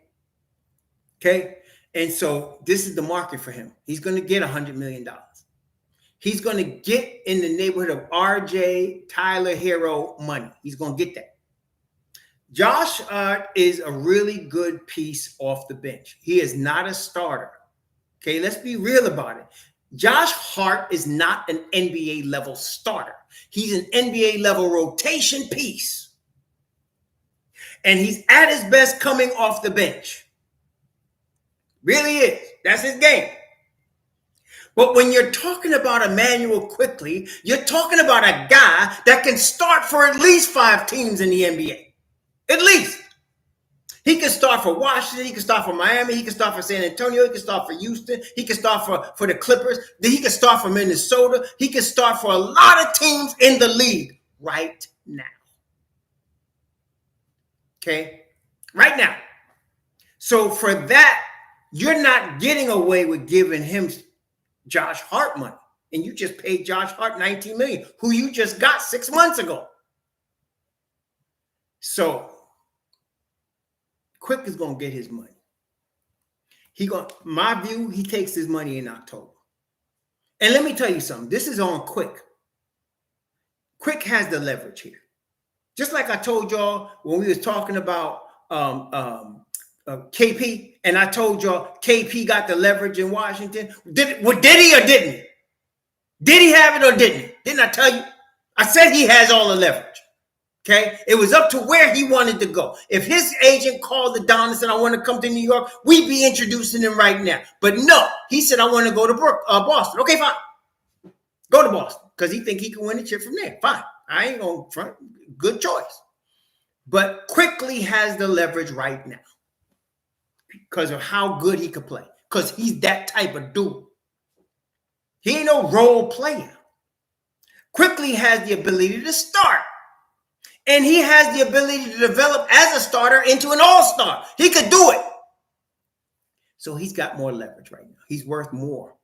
Okay? And so this is the market for him. He's going to get $100 million. He's going to get in the neighborhood of RJ, Tyler Hero money. He's going to get that. Josh Hart is a really good piece off the bench. He is not a starter. Okay, let's be real about it. Josh Hart is not an NBA level starter. He's an NBA level rotation piece. And he's at his best coming off the bench. Really is. That's his game. But when you're talking about Emmanuel Quickley, you're talking about a guy that can start for at least 5 teams in the NBA. At least. He can start for Washington. He can start for Miami. He can start for San Antonio. He can start for Houston. He can start for the Clippers. He can start for Minnesota. He can start for a lot of teams in the league right now. Okay? Right now. So for that, you're not getting away with giving him Josh Hart money. And you just paid Josh Hart $19 million, who you just got 6 months ago. So Quick is going to get his money. My view, he takes his money in October. And let me tell you something. This is on Quick. Quick has the leverage here. Just like I told y'all when we was talking about KP, and I told y'all KP got the leverage in Washington. Did he or didn't he? Did he have it or didn't he? Didn't I tell you? I said he has all the leverage. Okay, it was up to where he wanted to go. If his agent called the Don and said, I want to come to New York, we'd be introducing him right now. But no, he said, I want to go to Boston. Okay, fine. Go to Boston because he think he can win the chip from there. Fine. I ain't going to front. Good choice. But Quickley has the leverage right now because of how good he could play. Because he's that type of dude. He ain't no role player. Quickley has the ability to start. And he has the ability to develop as a starter into an all-star. He could do it. So he's got more leverage right now. He's worth more.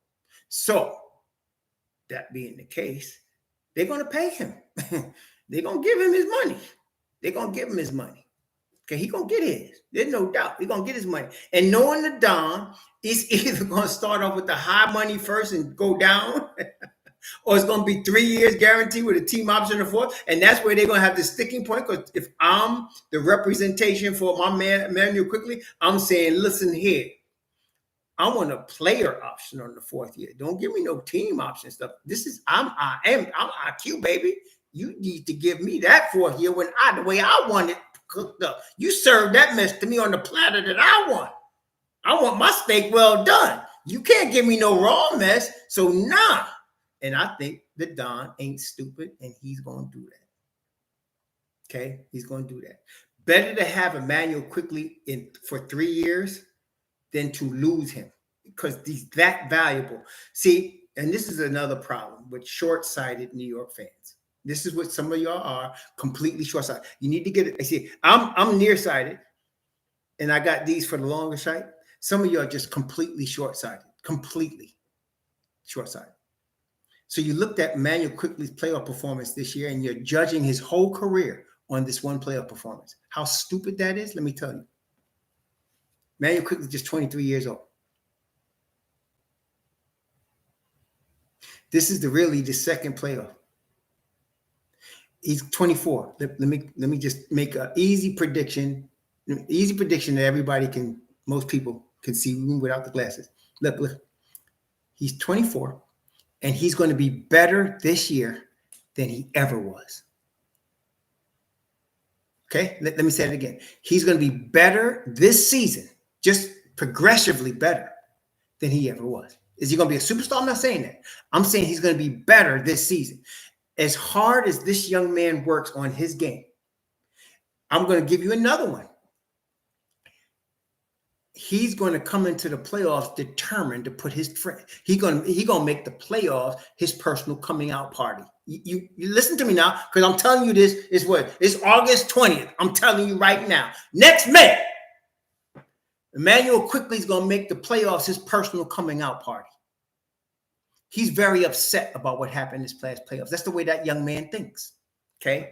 So that being the case, they're going to pay him. They're going to give him his money. They're going to give him his money. Okay, he gonna get his. There's no doubt. He gonna get his money. And knowing the Don, he's either gonna start off with the high money first and go down, or it's gonna be 3 years guaranteed with a team option of 4. And that's where they're gonna have the sticking point. Because if I'm the representation for my man Emmanuel Quickley, I'm saying, listen here. I want a player option on the 4th year. Don't give me no team option stuff. This is I'm IQ, baby. You need to give me that 4th year when the way I want it cooked up. You serve that mess to me on the platter that I want. I want my steak well done. You can't give me no raw mess. So nah. And I think the Don ain't stupid, and he's gonna do that. Okay, he's gonna do that. Better to have Emmanuel Quickley in for 3 years than to lose him, because he's that valuable. See, and this is another problem with short-sighted New York fans. This is what some of y'all are, completely short-sighted. You need to get it. I see, I'm nearsighted, and I got these for the longer sight. Some of you are just completely short-sighted, completely short-sighted. So you looked at Emmanuel Quickley's playoff performance this year, and you're judging his whole career on this one playoff performance. How stupid that is, let me tell you. Emmanuel Quickley is just 23 years old. This is really the second playoff. He's 24. Let me just make an easy prediction. Easy prediction that everybody can, most people can see even without the glasses. Look. He's 24, and he's going to be better this year than he ever was. Okay, let me say it again. He's going to be better this season, just progressively better than he ever was. Is he going to be a superstar? I'm not saying that. I'm saying he's going to be better this season. As hard as this young man works on his game, I'm going to give you another one. He's going to come into the playoffs determined to put his friend. He's going to make the playoffs his personal coming out party. You listen to me now, because I'm telling you this is what? It's August 20th. I'm telling you right now. Next May, Emmanuel Quickley is going to make the playoffs his personal coming out party. He's very upset about what happened in this past playoffs. That's the way that young man thinks. Okay.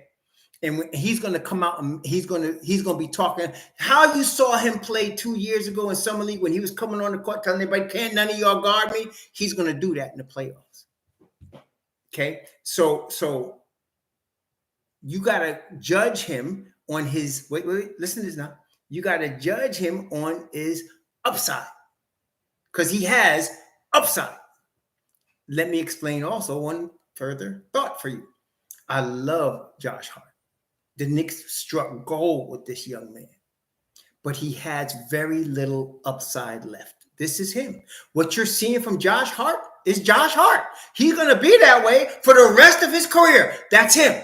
And he's going to come out and he's going to be talking how you saw him play 2 years ago in Summer League when he was coming on the court telling everybody, can't none of y'all guard me. He's going to do that in the playoffs. Okay. So you got to judge him on his, wait, listen to this now. You got to judge him on his upside, because he has upside. Let me explain also one further thought for you. I love Josh Hart. The Knicks struck gold with this young man, but he has very little upside left. This is him. What you're seeing from Josh Hart is Josh Hart. He's going to be that way for the rest of his career. That's him.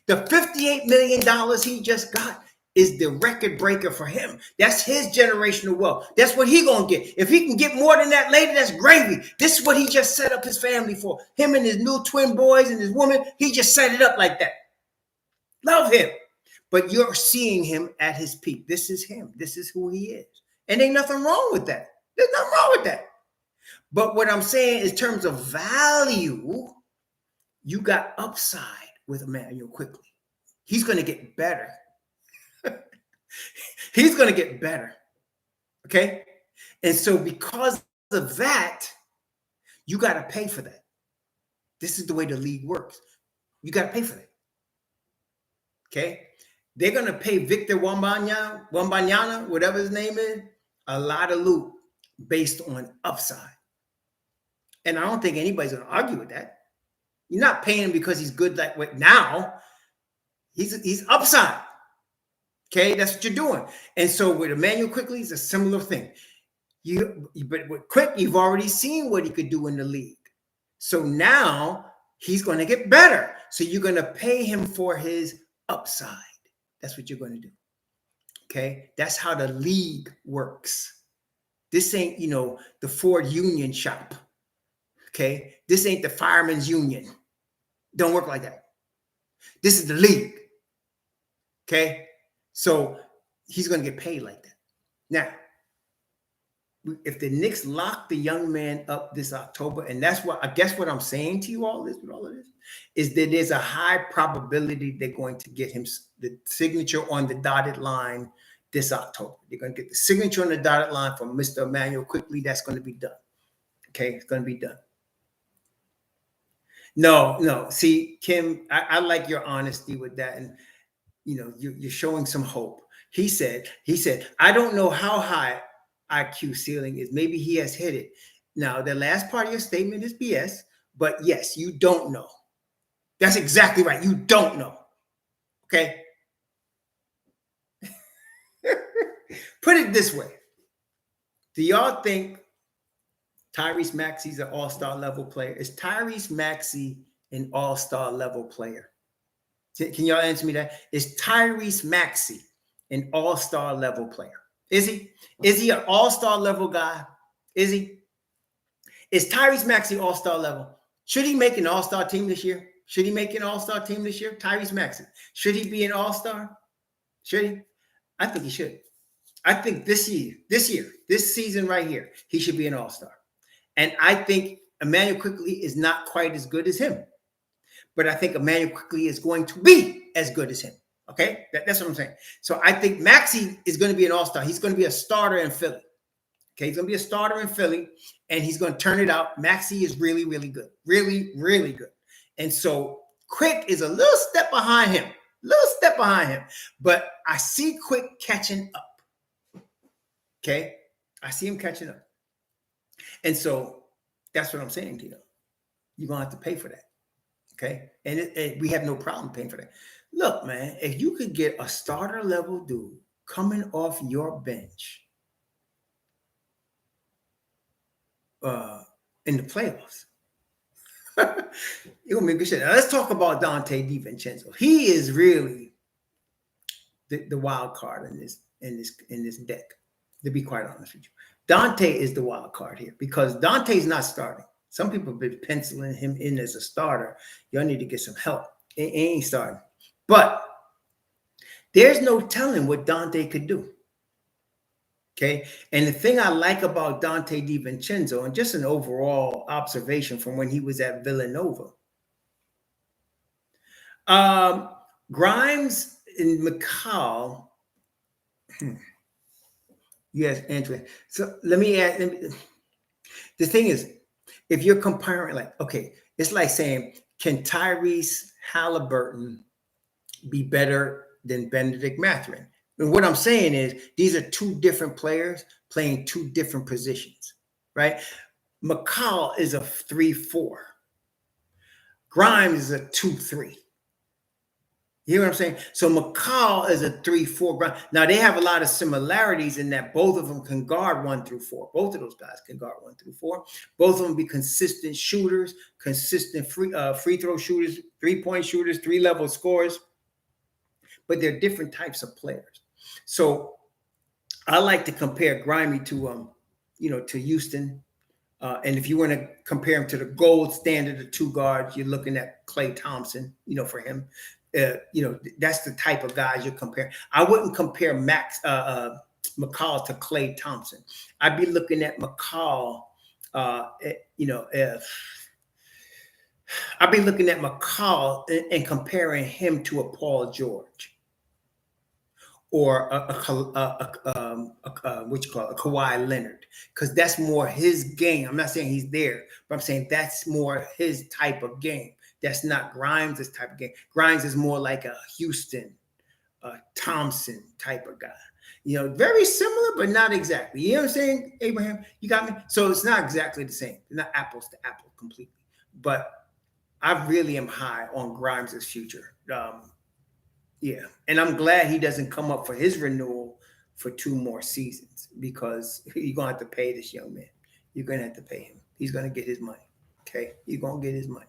The $58 million he just got is the record breaker for him. That's his generational wealth. That's what he's going to get. If he can get more than that later, that's gravy. This is what he just set up his family for. Him and his new twin boys and his woman, he just set it up like that. Love him. But you're seeing him at his peak. This is him. This is who he is. And ain't nothing wrong with that. There's nothing wrong with that. But what I'm saying in terms of value, you got upside with Emmanuel Quickley. He's going to get better. He's going to get better. Okay? And so because of that, you got to pay for that. This is the way the league works. You got to pay for that. Okay? They're going to pay Victor Wembanyama, whatever his name is, a lot of loot based on upside. And I don't think anybody's going to argue with that. You're not paying him because he's good like what now. He's upside. Okay, that's what you're doing. And so with Emmanuel Quickley, it's a similar thing. But with Quick, you've already seen what he could do in the league. So now he's going to get better. So you're going to pay him for his upside. That's what you're going to do. Okay, that's how the league works. This ain't, the Ford Union shop. Okay, this ain't the Fireman's Union. Don't work like that. This is the league. Okay. So he's going to get paid like that. Now, if the Knicks lock the young man up this October, and that's what I guess what I'm saying to you all this with all of this is that there's a high probability they're going to get him the signature on the dotted line this October. They're going to get the signature on the dotted line from Mr. Emmanuel Quickley. That's going to be done. Okay, it's going to be done. No. See, Kim, I like your honesty with that, and you're showing some hope. He said, I don't know how high IQ ceiling is. Maybe he has hit it. Now, the last part of your statement is BS, but yes, you don't know. That's exactly right. You don't know. Okay. Put it this way. Do y'all think Tyrese Maxey's an all-star level player? Is Tyrese Maxey an all-star level player? Can y'all answer me that? Is Tyrese Maxey an all-star level player? Is he? Is he an all-star level guy? Is he? Is Tyrese Maxey all-star level? Should he make an all-star team this year? Should he make an all-star team this year? Tyrese Maxey. Should he be an all-star? Should he? I think he should. I think this season right here, he should be an all-star. And I think Emmanuel Quickley is not quite as good as him. But I think Emmanuel Quickley is going to be as good as him. Okay? That's what I'm saying. So I think Maxey is going to be an all-star. He's going to be a starter in Philly. Okay? He's going to be a starter in Philly, and he's going to turn it out. Maxey is really, really good. Really, really good. And so Quick is a little step behind him. But I see Quick catching up. Okay? I see him catching up. And so that's what I'm saying to you. You're going to have to pay for that. Okay? And we have no problem paying for that. Look, man, if you could get a starter level dude coming off your bench in the playoffs, you're going to make good shit. Now, let's talk about Dante DiVincenzo. He is really the wild card in this deck, to be quite honest with you. Dante is the wild card here because Dante's not starting. Some people have been penciling him in as a starter. Y'all need to get some help. He ain't starting. But there's no telling what Dante could do. Okay? And the thing I like about Dante DiVincenzo, and just an overall observation from when he was at Villanova, Grimes and McCall. Yes, Andrea. So let me add. The thing is, if you're comparing, like, okay, it's like saying, can Tyrese Halliburton be better than Benedict Mathurin? And what I'm saying is, these are two different players playing two different positions, right? McCall is a 3-4. Grimes is a 2-3. You hear what I'm saying? So McCall is a 3-4. Now, they have a lot of similarities in that both of them can guard 1 through 4. Both of those guys can guard 1 through 4. Both of them be consistent shooters, consistent free throw shooters, 3-point shooters, 3-level scorers. But they're different types of players. So I like to compare Grimy to Houston. And if you want to compare him to the gold standard of two guards, you're looking at Klay Thompson, for him. That's the type of guys you're comparing. I wouldn't compare McCall to Klay Thompson. I'd be looking at McCall, I'd be looking at McCall and comparing him to a Paul George or a Kawhi Leonard, because that's more his game. I'm not saying he's there, but I'm saying that's more his type of game. That's not Grimes' type of game. Grimes is more like a Houston, Thompson type of guy. Very similar, but not exactly. You know what I'm saying, Abraham? You got me? So it's not exactly the same. It's not apples to apples completely. But I really am high on Grimes' future. Yeah. And I'm glad he doesn't come up for his renewal for 2 more seasons, because you're going to have to pay this young man. You're going to have to pay him. He's going to get his money. Okay? You're going to get his money.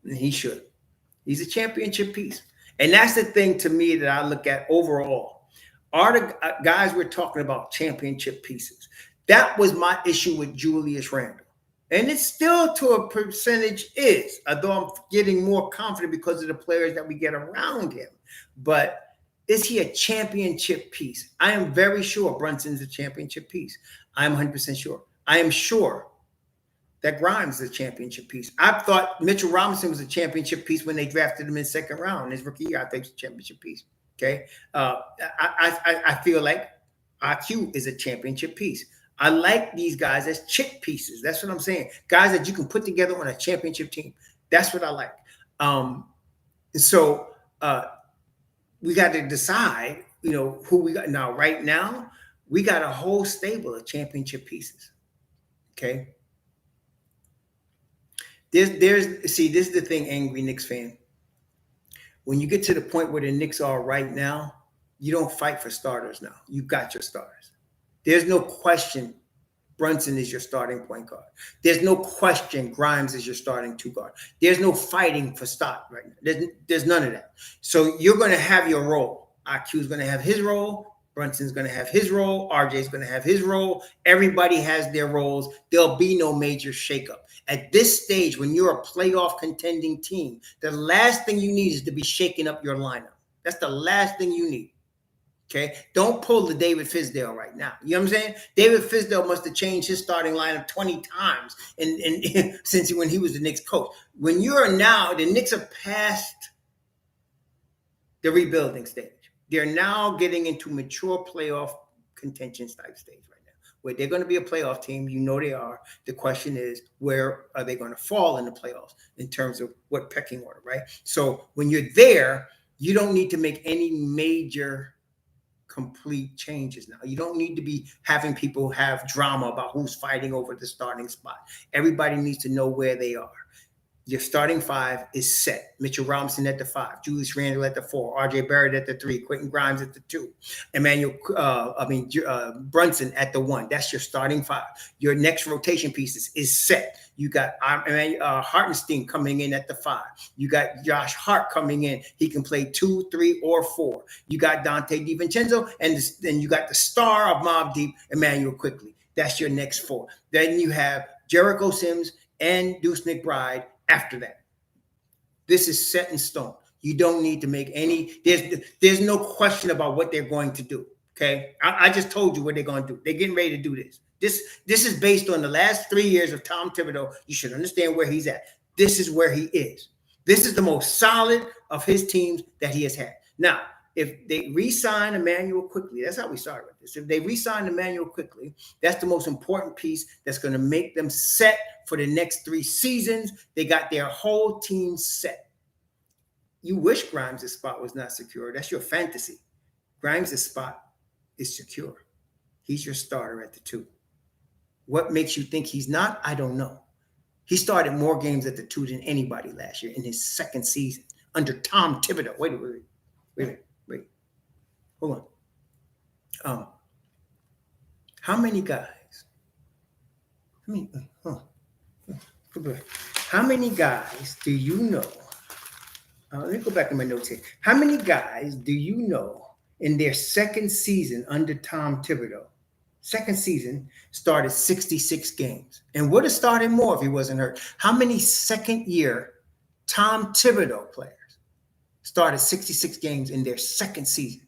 And he should. He's a championship piece. And that's the thing to me that I look at overall. Are the guys we're talking about championship pieces? That was my issue with Julius Randle. And it still to a percentage is, although I'm getting more confident because of the players that we get around him. But Is he a championship piece? I am very sure Brunson's a championship piece. I'm 100% sure. I am sure that Grimes is a championship piece. I thought Mitchell Robinson was a championship piece when they drafted him in second round. His rookie year, I think, was a championship piece. Okay. I feel like IQ is a championship piece. I like these guys as chip pieces. That's what I'm saying. Guys that you can put together on a championship team. That's what I like. So we got to decide, who we got. Now, right now, we got a whole stable of championship pieces. Okay. See, this is the thing, angry Knicks fan. When you get to the point where the Knicks are right now, you don't fight for starters now. You got your starters. There's no question Brunson is your starting point guard. There's no question Grimes is your starting two guard. There's no fighting for stock right now. There's none of that. So you're going to have your role. IQ is going to have his role. Brunson's going to have his role. RJ's going to have his role. Everybody has their roles. There'll be no major shakeup. At this stage, when you're a playoff contending team, the last thing you need is to be shaking up your lineup. That's the last thing you need. Okay, don't pull the David Fizdale right now. You know what I'm saying? David Fizdale must have changed his starting lineup 20 times since when he was the Knicks coach. When you're now, the Knicks are past the rebuilding stage. They're now getting into mature playoff contention type stage right now, where they're going to be a playoff team. You know they are. The question is, where are they going to fall in the playoffs in terms of what pecking order, right? So when you're there, you don't need to make any major complete changes now. You don't need to be having people have drama about who's fighting over the starting spot. Everybody needs to know where they are. Your starting five is set. Mitchell Robinson at the 5, Julius Randle at the 4, RJ Barrett at the 3, Quentin Grimes at the 2, Brunson at the 1. That's your starting 5. Your next rotation pieces is set. You got Hartenstein coming in at the 5. You got Josh Hart coming in. He can play 2, 3, or 4. You got Dante DiVincenzo, and then you got the star of Mobb Deep, Emmanuel Quickley. That's your next 4. Then you have Jericho Sims and Deuce McBride after that. This is set in stone. You don't need to make any, there's no question about what they're going to do. Okay. I just told you what they're going to do. They're getting ready to do this. This is based on the last 3 years of Tom Thibodeau. You should understand where he's at. This is where he is. This is the most solid of his teams that he has had. Now, if they re-sign Emmanuel Quickley, that's how we started with this. If they re-sign Emmanuel Quickley, that's the most important piece that's going to make them set for the next 3 seasons. They got their whole team set. You wish Grimes' spot was not secure. That's your fantasy. Grimes' spot is secure. He's your starter at the 2. What makes you think he's not? I don't know. He started more games at the 2 than anybody last year in his second season under Tom Thibodeau. Wait a minute. Hold on. How many guys? How many guys do you know? Let me go back to my notes here. How many guys do you know in their second season under Tom Thibodeau? Second season started 66 games and would have started more if he wasn't hurt. How many second-year Tom Thibodeau players started 66 games in their second season?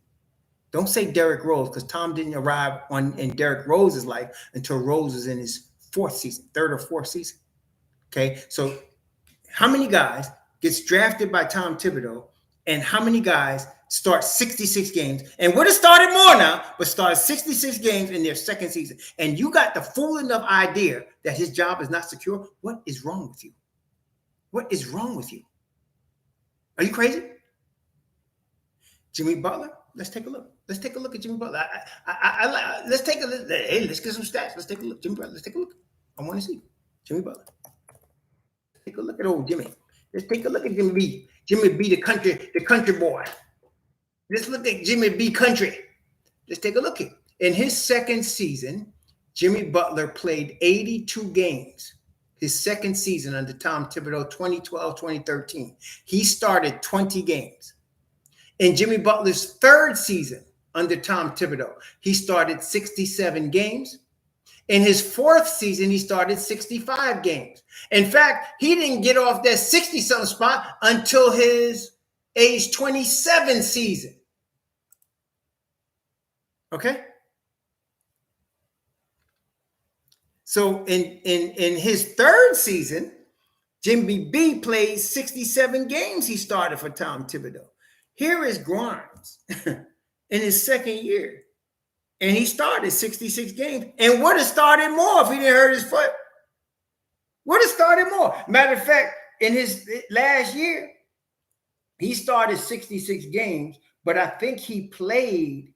Don't say Derrick Rose, because Tom didn't arrive in Derrick Rose's life until Rose was in his 4th season, 3rd or 4th season. Okay, so how many guys gets drafted by Tom Thibodeau, and how many guys start 66 games and would have started more now, but started 66 games in their second season? And you got the fool enough idea that his job is not secure? What is wrong with you? What is wrong with you? Are you crazy? Jimmy Butler? Let's take a look. Let's take a look at Jimmy Butler. Let's take a look. Hey, let's get some stats. Let's take a look. Jimmy Butler. Let's take a look. I want to see Jimmy Butler. Let's take a look at old Jimmy. Let's take a look at Jimmy B. Jimmy B, the country boy. Let's look at Jimmy B country. Let's take a look here. In his second season, Jimmy Butler played 82 games. His second season under Tom Thibodeau, 2012-2013. He started 20 games. In Jimmy Butler's third season under Tom Thibodeau, he started 67 games. In his 4th season, he started 65 games. In fact, he didn't get off that 60-something spot until his age 27 season. Okay. So in his third season, Jimmy B played 67 games. He started for Tom Thibodeau. Here is Grimes in his second year, and he started 66 games and would have started more if he didn't hurt his foot. Would have started more. Matter of fact, in his last year, he started 66 games, but I think he played,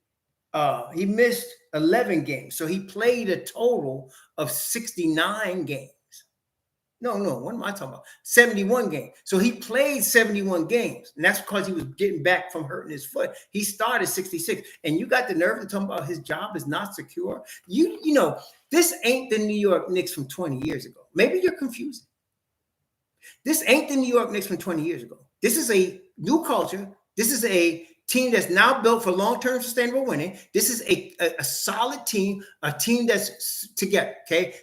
he missed 11 games. So he played a total of 69 games. No, what am I talking about? 71 games. So he played 71 games. And that's because he was getting back from hurting his foot. He started 66. And you got the nerve to talk about his job is not secure. You know, this ain't the New York Knicks from 20 years ago. Maybe you're confusing. This ain't the New York Knicks from 20 years ago. This is a new culture. This is a team that's now built for long-term sustainable winning. This is a solid team, a team that's together. Okay.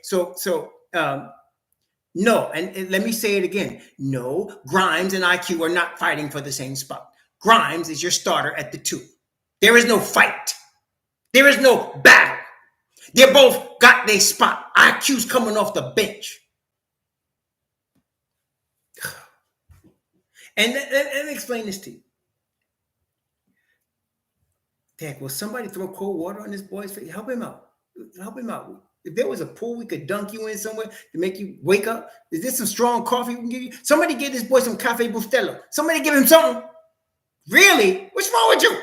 No, and let me say it again. No, Grimes and IQ are not fighting for the same spot. Grimes is your starter at the 2. There is no fight. There is no battle. They both got their spot. IQ's coming off the bench. And let me explain this to you. Dad, will somebody throw cold water on this boy's face? Help him out. Help him out. If there was a pool we could dunk you in somewhere to make you wake up, is there some strong coffee we can give you? Somebody give this boy some Cafe Bustelo. Somebody give him something. Really? What's wrong with you?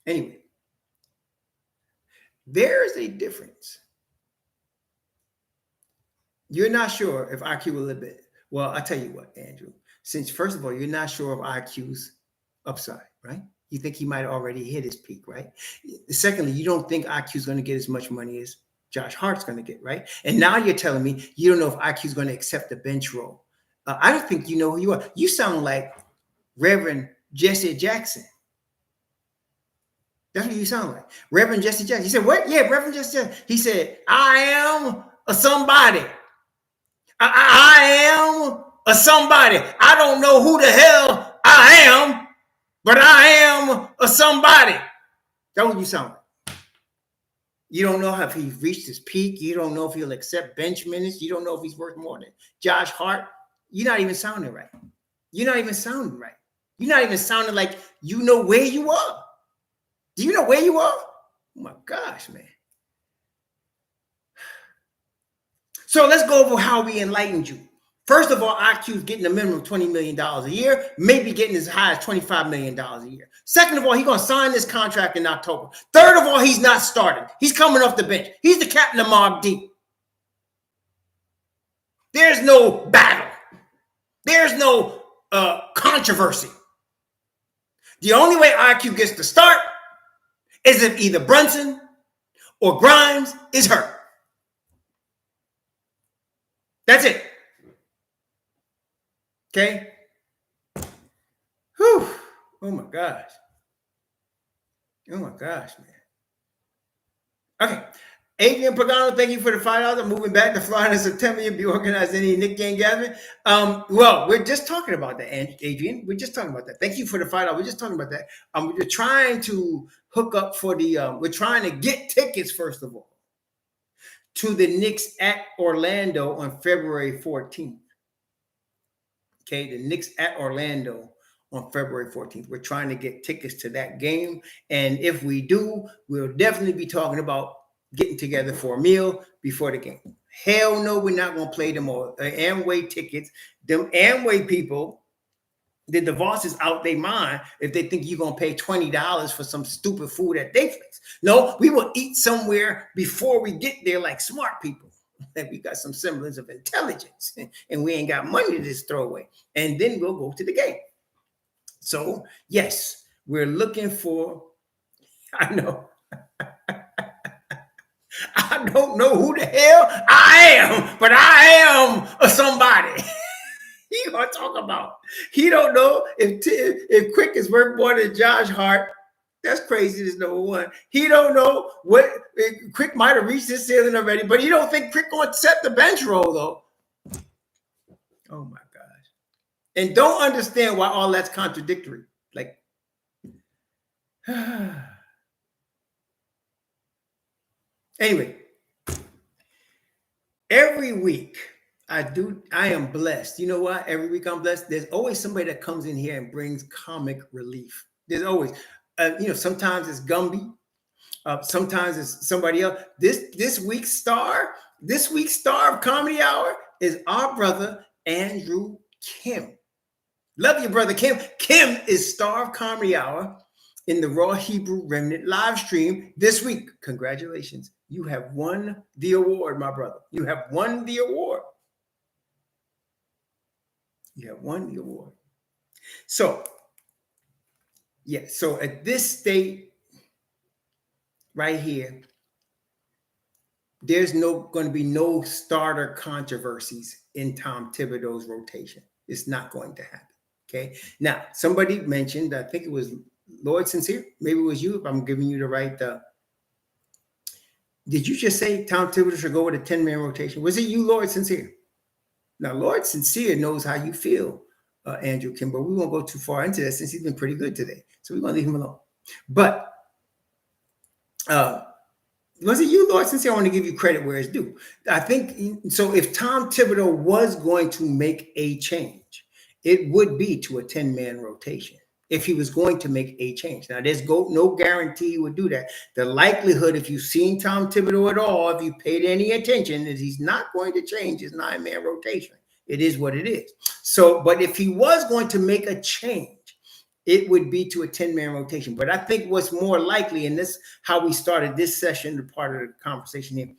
Anyway, there's a difference. You're not sure if IQ will live it. Well, I'll tell you what, Andrew. Since, first of all, you're not sure of IQ's upside, right? You think he might already hit his peak, right? Secondly, you don't think IQ is going to get as much money as Josh Hart's going to get, right? And now you're telling me you don't know if IQ is going to accept the bench role. I don't think you know who you are. You sound like Reverend Jesse Jackson. That's what you sound like. Reverend Jesse Jackson. He said, what? Yeah, Reverend Jesse Jackson. He said, I am a somebody. I am a somebody. I don't know who the hell I am, but I am a somebody. That's what you sound like. You don't know if he's reached his peak. You don't know if he'll accept bench minutes. You don't know if he's worth more than Josh Hart. You're not even sounding right. You're not even sounding right. You're not even sounding like you know where you are. Do you know where you are? Oh my gosh, man. So let's go over how we enlightened you. First of all, IQ's getting a minimum of $20 million a year, maybe getting as high as $25 million a year. Second of all, he's going to sign this contract in October. Third of all, he's not starting. He's coming off the bench. He's the captain of Mob D. There's no battle. There's no controversy. The only way IQ gets to start is if either Brunson or Grimes is hurt. That's it. Okay. Whew. Oh my gosh. Oh my gosh, man. Okay. Adrian Pagano, thank you for the $5. I'm moving back to Florida in September. You'll be organizing any Knicks game gathering. Well, we're just talking about that, Adrian. We're just talking about that. Thank you for the $5. We're just talking about that. We're trying to hook up for the, we're trying to get tickets, first of all, to the Knicks at Orlando on February 14th. Okay, the Knicks at Orlando on February 14th. We're trying to get tickets to that game. And if we do, we'll definitely be talking about getting together for a meal before the game. Hell no, we're not going to play them all. Amway tickets, them Amway people, the DeVos is out their mind if they think you're going to pay $20 for some stupid food at their place. No, we will eat somewhere before we get there like smart people. That we got some semblance of intelligence and we ain't got money to just throw away. And then we'll go to the game. So, yes, we're looking for, I know, I don't know who the hell I am, but I am a somebody. He gonna talk about. He don't know if Quick is worth more than Josh Hart. That's crazy. That's number one. He don't know what Quick might have reached his ceiling already, but he don't think Quick gonna accept the bench role though. Oh my gosh! And don't understand why all that's contradictory. Like, Anyway, every week I am blessed. You know what? Every week I'm blessed. There's always somebody that comes in here and brings comic relief. There's always, sometimes it's Gumby. Sometimes it's somebody else. This week's star of Comedy Hour is our brother Andrew Kim. Love you, brother Kim. Kim is star of Comedy Hour in the Raw Hebrew Remnant live stream this week. Congratulations. You have won the award, my brother. You have won the award. You have won the award. So, yeah, so at this state right here, there's going to be no starter controversies in Tom Thibodeau's rotation. It's not going to happen. Okay. Now, somebody mentioned, I think it was Lord Sincere. Maybe it was you, if I'm giving you the right. Did you just say Tom Thibodeau should go with a 10-man rotation? Was it you, Lord Sincere? Now, Lord Sincere knows how you feel, Andrew Kim, but we won't go too far into that since he's been pretty good today. So we're going to leave him alone. But was it you, Lord Sincere? I want to give you credit where it's due. I think so. If Tom Thibodeau was going to make a change, it would be to a 10-man rotation. If he was going to make a change. Now, there's no guarantee he would do that. The likelihood, if you've seen Tom Thibodeau at all, if you paid any attention, is he's not going to change his 9-man rotation. It is what it is. So, but if he was going to make a change, it would be to a 10-man rotation. But I think what's more likely, and this how we started this session, the part of the conversation here.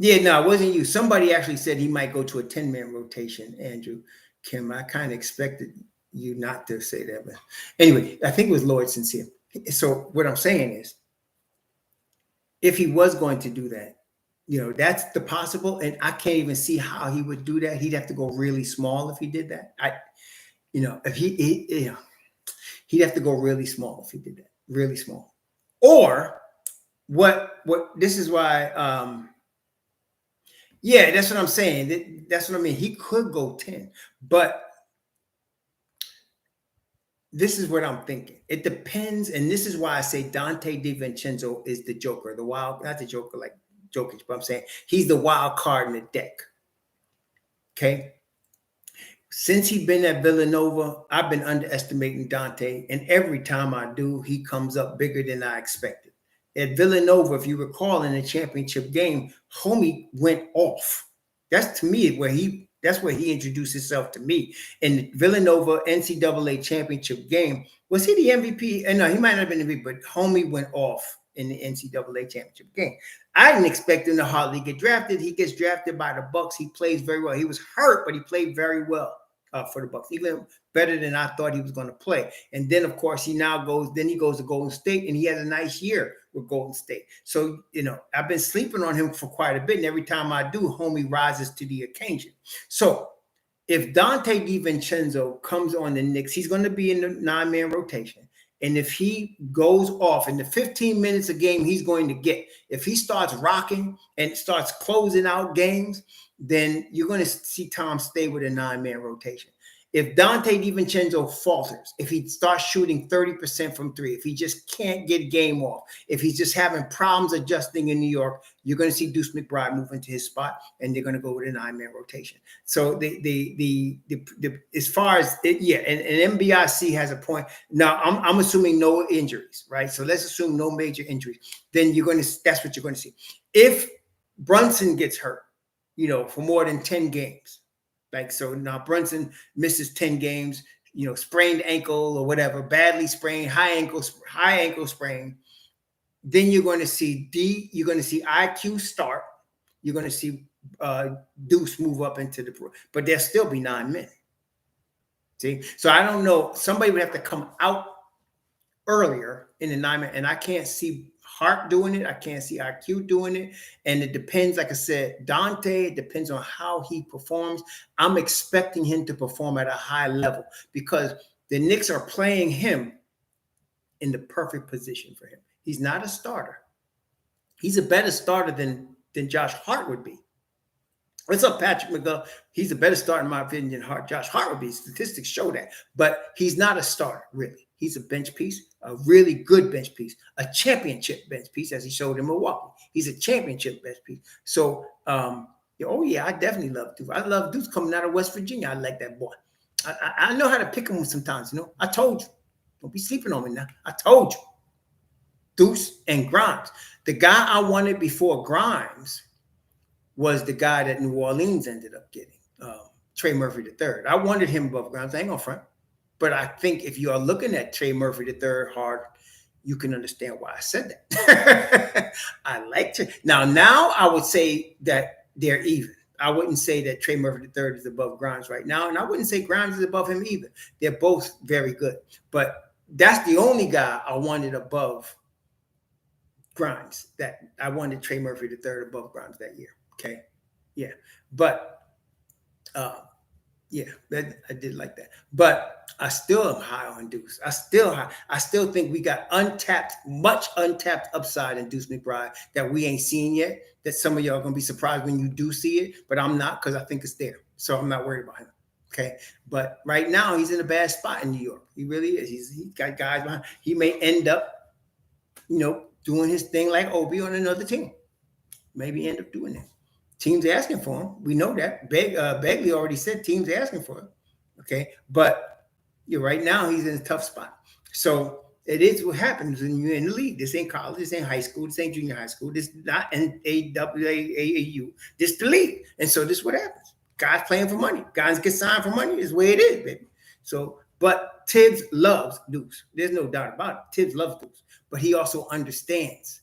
Yeah, no, it wasn't you. Somebody actually said he might go to a 10-man rotation, Andrew Kim. I kind of expected you not to say that. But anyway, I think it was Lord Sincere. So what I'm saying is, if he was going to do that, that's the possible. And I can't even see how he would do that. He'd have to go really small if he did that. If he'd have to go really small if he did that, really small. Or what this is why, yeah, that's what I'm saying. That's what I mean. He could go 10, but this is what I'm thinking. It depends, and this is why I say Dante DiVincenzo is the Joker, the wild, not the Joker like Jokic, but I'm saying he's the wild card in the deck. Okay. Since he's been at Villanova, I've been underestimating Dante, and every time I do, he comes up bigger than I expected. At Villanova, if you recall, in the championship game, homie went off. That's to me that's where he introduced himself to me. In the Villanova NCAA championship game, was he the MVP? And no, he might not have been the MVP, but homie went off in the NCAA championship game. I didn't expect him to hardly get drafted. He gets drafted by the Bucks. He plays very well. He was hurt, but he played very well for the Bucks, even better than I thought he was going to play. And then, of course, he goes to Golden State, and he has a nice year with Golden State. So, I've been sleeping on him for quite a bit, and every time I do, homie rises to the occasion. So if Dante DiVincenzo comes on the Knicks, he's going to be in the 9-man rotation. And if he goes off in the 15 minutes a game he's going to get, if he starts rocking and starts closing out games, then you're going to see Tom stay with a 9-man rotation. If Dante DiVincenzo falters, if he starts shooting 30% from 3, if he just can't get game off, if he's just having problems adjusting in New York, you're going to see Deuce McBride move into his spot, and they're going to go with a 9-man rotation. So as far as and MBIC has a point. Now I'm assuming no injuries, right? So let's assume no major injuries. Then that's what you're going to see. If Brunson gets hurt, for more than 10 games. Like, so now Brunson misses 10 games, sprained ankle or whatever, badly sprained, high ankle sprain. Then you're going to see IQ start. You're going to see Deuce move up into but there'll still be 9 men. See? So I don't know. Somebody would have to come out earlier in the 9-man, and I can't see Hart doing it. I can't see IQ doing it. And it depends, like I said, Dante, it depends on how he performs. I'm expecting him to perform at a high level because the Knicks are playing him in the perfect position for him. He's not a starter. He's a better starter than Josh Hart would be. What's up, Patrick McGuff? He's a better starter in my opinion than Hart. Josh Hart would be. Statistics show that. But he's not a starter, really. He's a bench piece, a really good bench piece, a championship bench piece, as he showed in Milwaukee. He's a championship bench piece. So, oh, yeah, I definitely love Deuce. I love Deuce coming out of West Virginia. I like that boy. I know how to pick him sometimes, I told you. Don't be sleeping on me now. I told you. Deuce and Grimes. The guy I wanted before Grimes was the guy that New Orleans ended up getting, Trey Murphy III. I wanted him above Grimes. I ain't gonna front. But I think if you are looking at Trey Murphy III hard, you can understand why I said that. I like to. Now I would say that they're even. I wouldn't say that Trey Murphy III is above Grimes right now, and I wouldn't say Grimes is above him either. They're both very good. But that's the only guy I wanted above Grimes. That I wanted Trey Murphy III above Grimes that year. Okay. Yeah. But yeah, I did like that. But I still am high on Deuce. I still think we got much untapped upside in Deuce McBride that we ain't seen yet. That some of y'all are gonna be surprised when you do see it, but I'm not, because I think it's there. So I'm not worried about him. Okay. But right now he's in a bad spot in New York. He really is. He's got guys behind. He may end up, doing his thing like Obi on another team. Maybe end up doing that. Teams asking for him. We know that. Begley already said teams asking for him. Okay. But right now he's in a tough spot. So it is what happens when you're in the league. This ain't college. This ain't high school. This ain't junior high school. This is not NAAU. This is the league. And so this is what happens. Guys playing for money. Guys get signed for money. It's the way it is, baby. So, but Tibbs loves Deuce. There's no doubt about it. Tibbs loves Deuce. But he also understands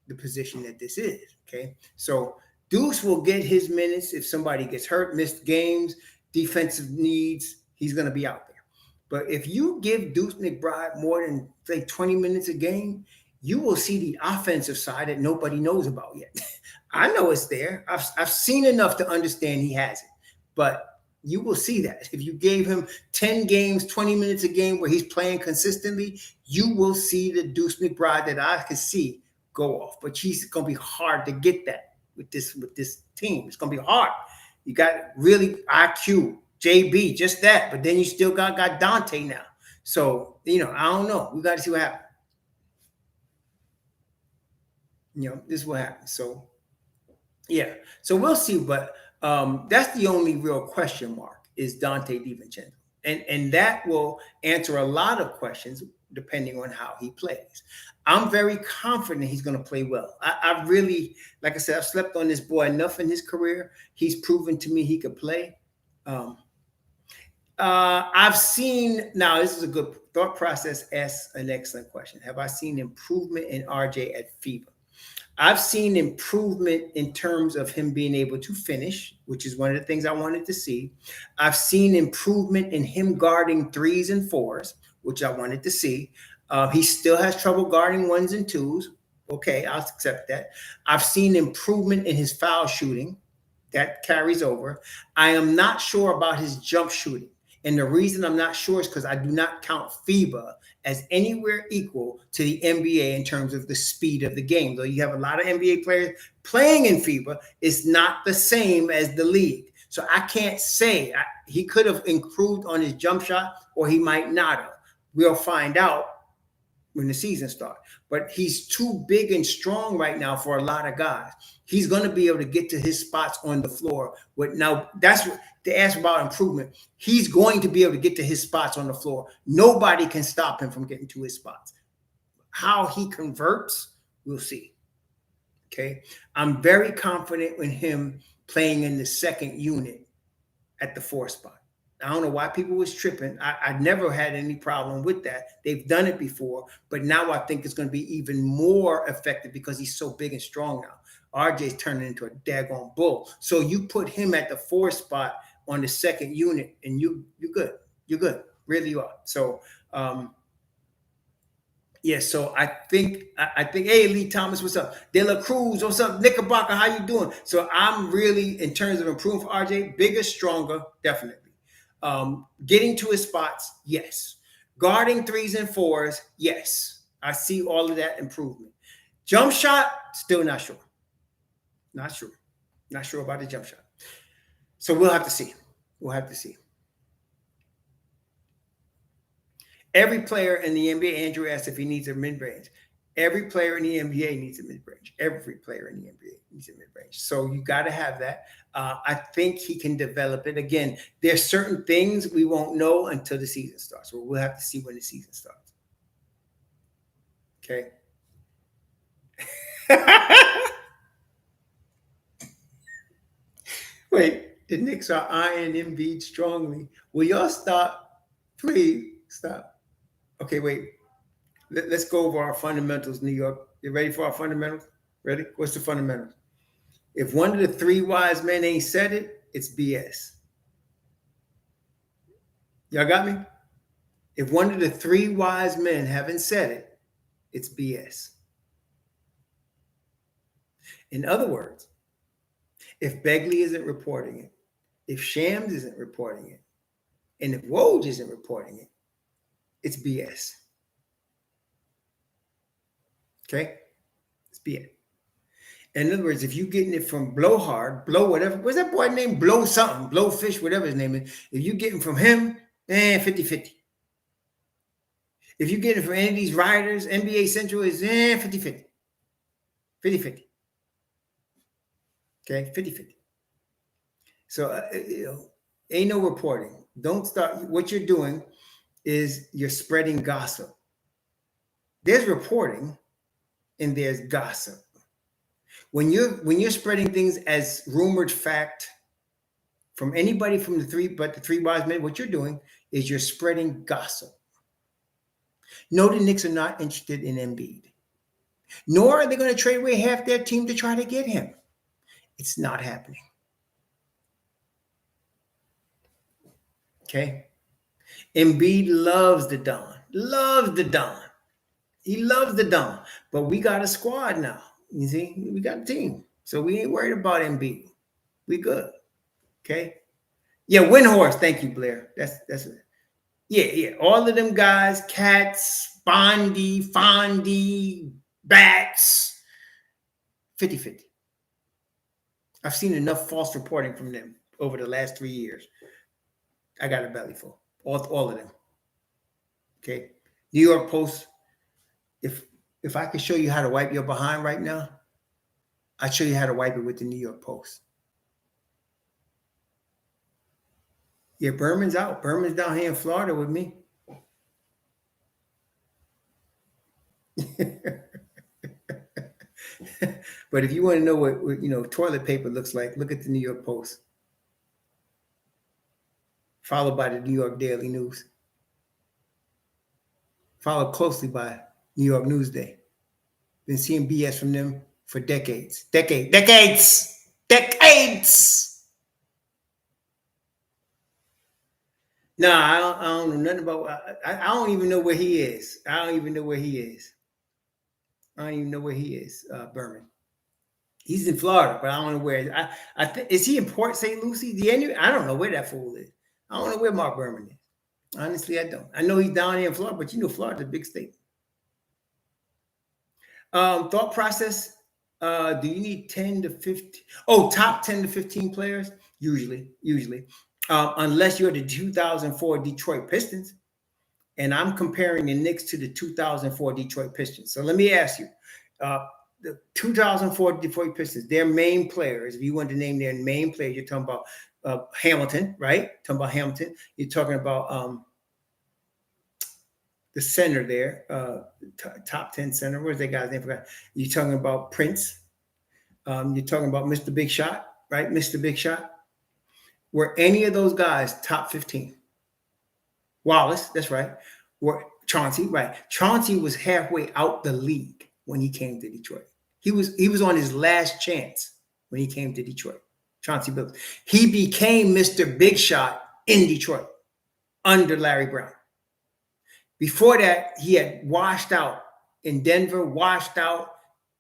the position that this is. Okay. So Deuce will get his minutes if somebody gets hurt, missed games, defensive needs. He's going to be out there. But if you give Deuce McBride more than, say, 20 minutes a game, you will see the offensive side that nobody knows about yet. I know it's there. I've seen enough to understand he has it. But you will see that. If you gave him 10 games, 20 minutes a game where he's playing consistently, you will see the Deuce McBride that I can see go off. But he's going to be hard to get that with this team. It's going to be hard. You got really IQ, JB, just that. But then you still got Dante now. So, I don't know. We got to see what happens. This is what happens. So, yeah. So we'll see. But that's the only real question mark is Dante DiVincenzo. And that will answer a lot of questions depending on how he plays. I'm very confident he's going to play well. I really, like I said, I've slept on this boy enough in his career. He's proven to me he could play. I've seen, now this is a good thought process, asks an excellent question. Have I seen improvement in RJ at FIBA? I've seen improvement in terms of him being able to finish, which is one of the things I wanted to see. I've seen improvement in him guarding 3s and 4s, which I wanted to see. He still has trouble guarding 1s and 2s. Okay, I'll accept that. I've seen improvement in his foul shooting. That carries over. I am not sure about his jump shooting. And the reason I'm not sure is because I do not count FIBA as anywhere equal to the NBA in terms of the speed of the game. Though you have a lot of NBA players playing in FIBA, it's not the same as the league. So I can't say he could have improved on his jump shot or he might not have. We'll find out when the season starts. But he's too big and strong right now for a lot of guys. He's going to be able to get to his spots on the floor. Now, that's what to ask about improvement. He's going to be able to get to his spots on the floor. Nobody can stop him from getting to his spots. How he converts, we'll see. Okay. I'm very confident in him playing in the second unit at the 4 spot. I don't know why people was tripping. I never had any problem with that. They've done it before, but now I think it's going to be even more effective because he's so big and strong now. RJ's turning into a daggone bull. So you put him at the 4 spot on the second unit, and you're good. You're good. Really you are. So, yeah, so I think, hey, Lee Thomas, what's up? De La Cruz, what's up? Knickerbocker, how you doing? So I'm really, in terms of improving for RJ, bigger, stronger, definitely. Getting to his spots, yes. Guarding 3s and 4s, yes. I see all of that improvement. Jump shot, still not sure. Not sure. Not sure about the jump shot. So we'll have to see. We'll have to see. Every player in the NBA, Andrew asked if he needs a mid-range. Every player in the NBA needs a mid-range. Every player in the NBA needs a mid-range. So you got to have that. I think he can develop it. Again, there's certain things we won't know until the season starts. So we'll have to see when the season starts. Okay. Wait, the Knicks are eyeing Embiid strongly. Will y'all stop? Please stop. Okay, wait. Let's go over our fundamentals, New York. You ready for our fundamentals? Ready? What's the fundamentals? If one of the three wise men ain't said it, it's BS. Y'all got me? If one of the three wise men haven't said it, it's BS. In other words, if Begley isn't reporting it, if Shams isn't reporting it, and if Woj isn't reporting it, it's BS. Okay? It's BS. In other words, if you're getting it from Blowhard, Blow whatever, what's that boy named? Blow something, Blowfish, whatever his name is. If you're getting from him, 50-50. If you're getting from any of these writers, NBA Central is 50-50. 50-50. Okay, 50-50. So, ain't no reporting. Don't start. What you're doing is you're spreading gossip. There's reporting and there's gossip. When you're spreading things as rumored fact from anybody from the three wise men, what you're doing is you're spreading gossip. No, the Knicks are not interested in Embiid. Nor are they going to trade away half their team to try to get him. It's not happening. Okay? Embiid loves the Don. Loves the Don. He loves the Don. But we got a squad now. You see? We got a team. So we ain't worried about Embiid. We good. Okay? Yeah, Windhorse. Thank you, Blair. That's it. Yeah. All of them guys, Cats, Fondy, Bats, 50-50. I've seen enough false reporting from them over the last 3 years. I got a belly full. All of them. Okay. New York Post. If I could show you how to wipe your behind right now, I'd show you how to wipe it with the New York Post. Yeah, Berman's out. Berman's down here in Florida with me. But if you want to know what toilet paper looks like, look at the New York Post, followed by the New York Daily News, followed closely by New York Newsday. Been seeing BS from them for decades. No, I don't know nothing about. I don't even know where he is. I don't even know where he is. Berman. He's in Florida, but I don't know where. I think is he in Port St. Lucie? I don't know where that fool is. I don't know where Mark Berman is. Honestly, I don't. I know he's down here in Florida, but Florida's a big state. Thought process. Do you need 10 to 15? Oh, top 10 to 15 players? Usually. Unless you're the 2004 Detroit Pistons. And I'm comparing the Knicks to the 2004 Detroit Pistons. So let me ask you, the 2004 Detroit Pistons, their main players, if you want to name their main players, you're talking about Hamilton, right? You're talking about the center there, top 10 center. Where's that guy's name? You're talking about Prince. You're talking about Mr. Big Shot, right? Mr. Big Shot. Were any of those guys top 15? Wallace, that's right. Or Chauncey, right? Chauncey was halfway out the league when he came to Detroit. He was on his last chance when he came to Detroit. Chauncey Billups. He became Mr. Big Shot in Detroit under Larry Brown. Before that, he had washed out in Denver, washed out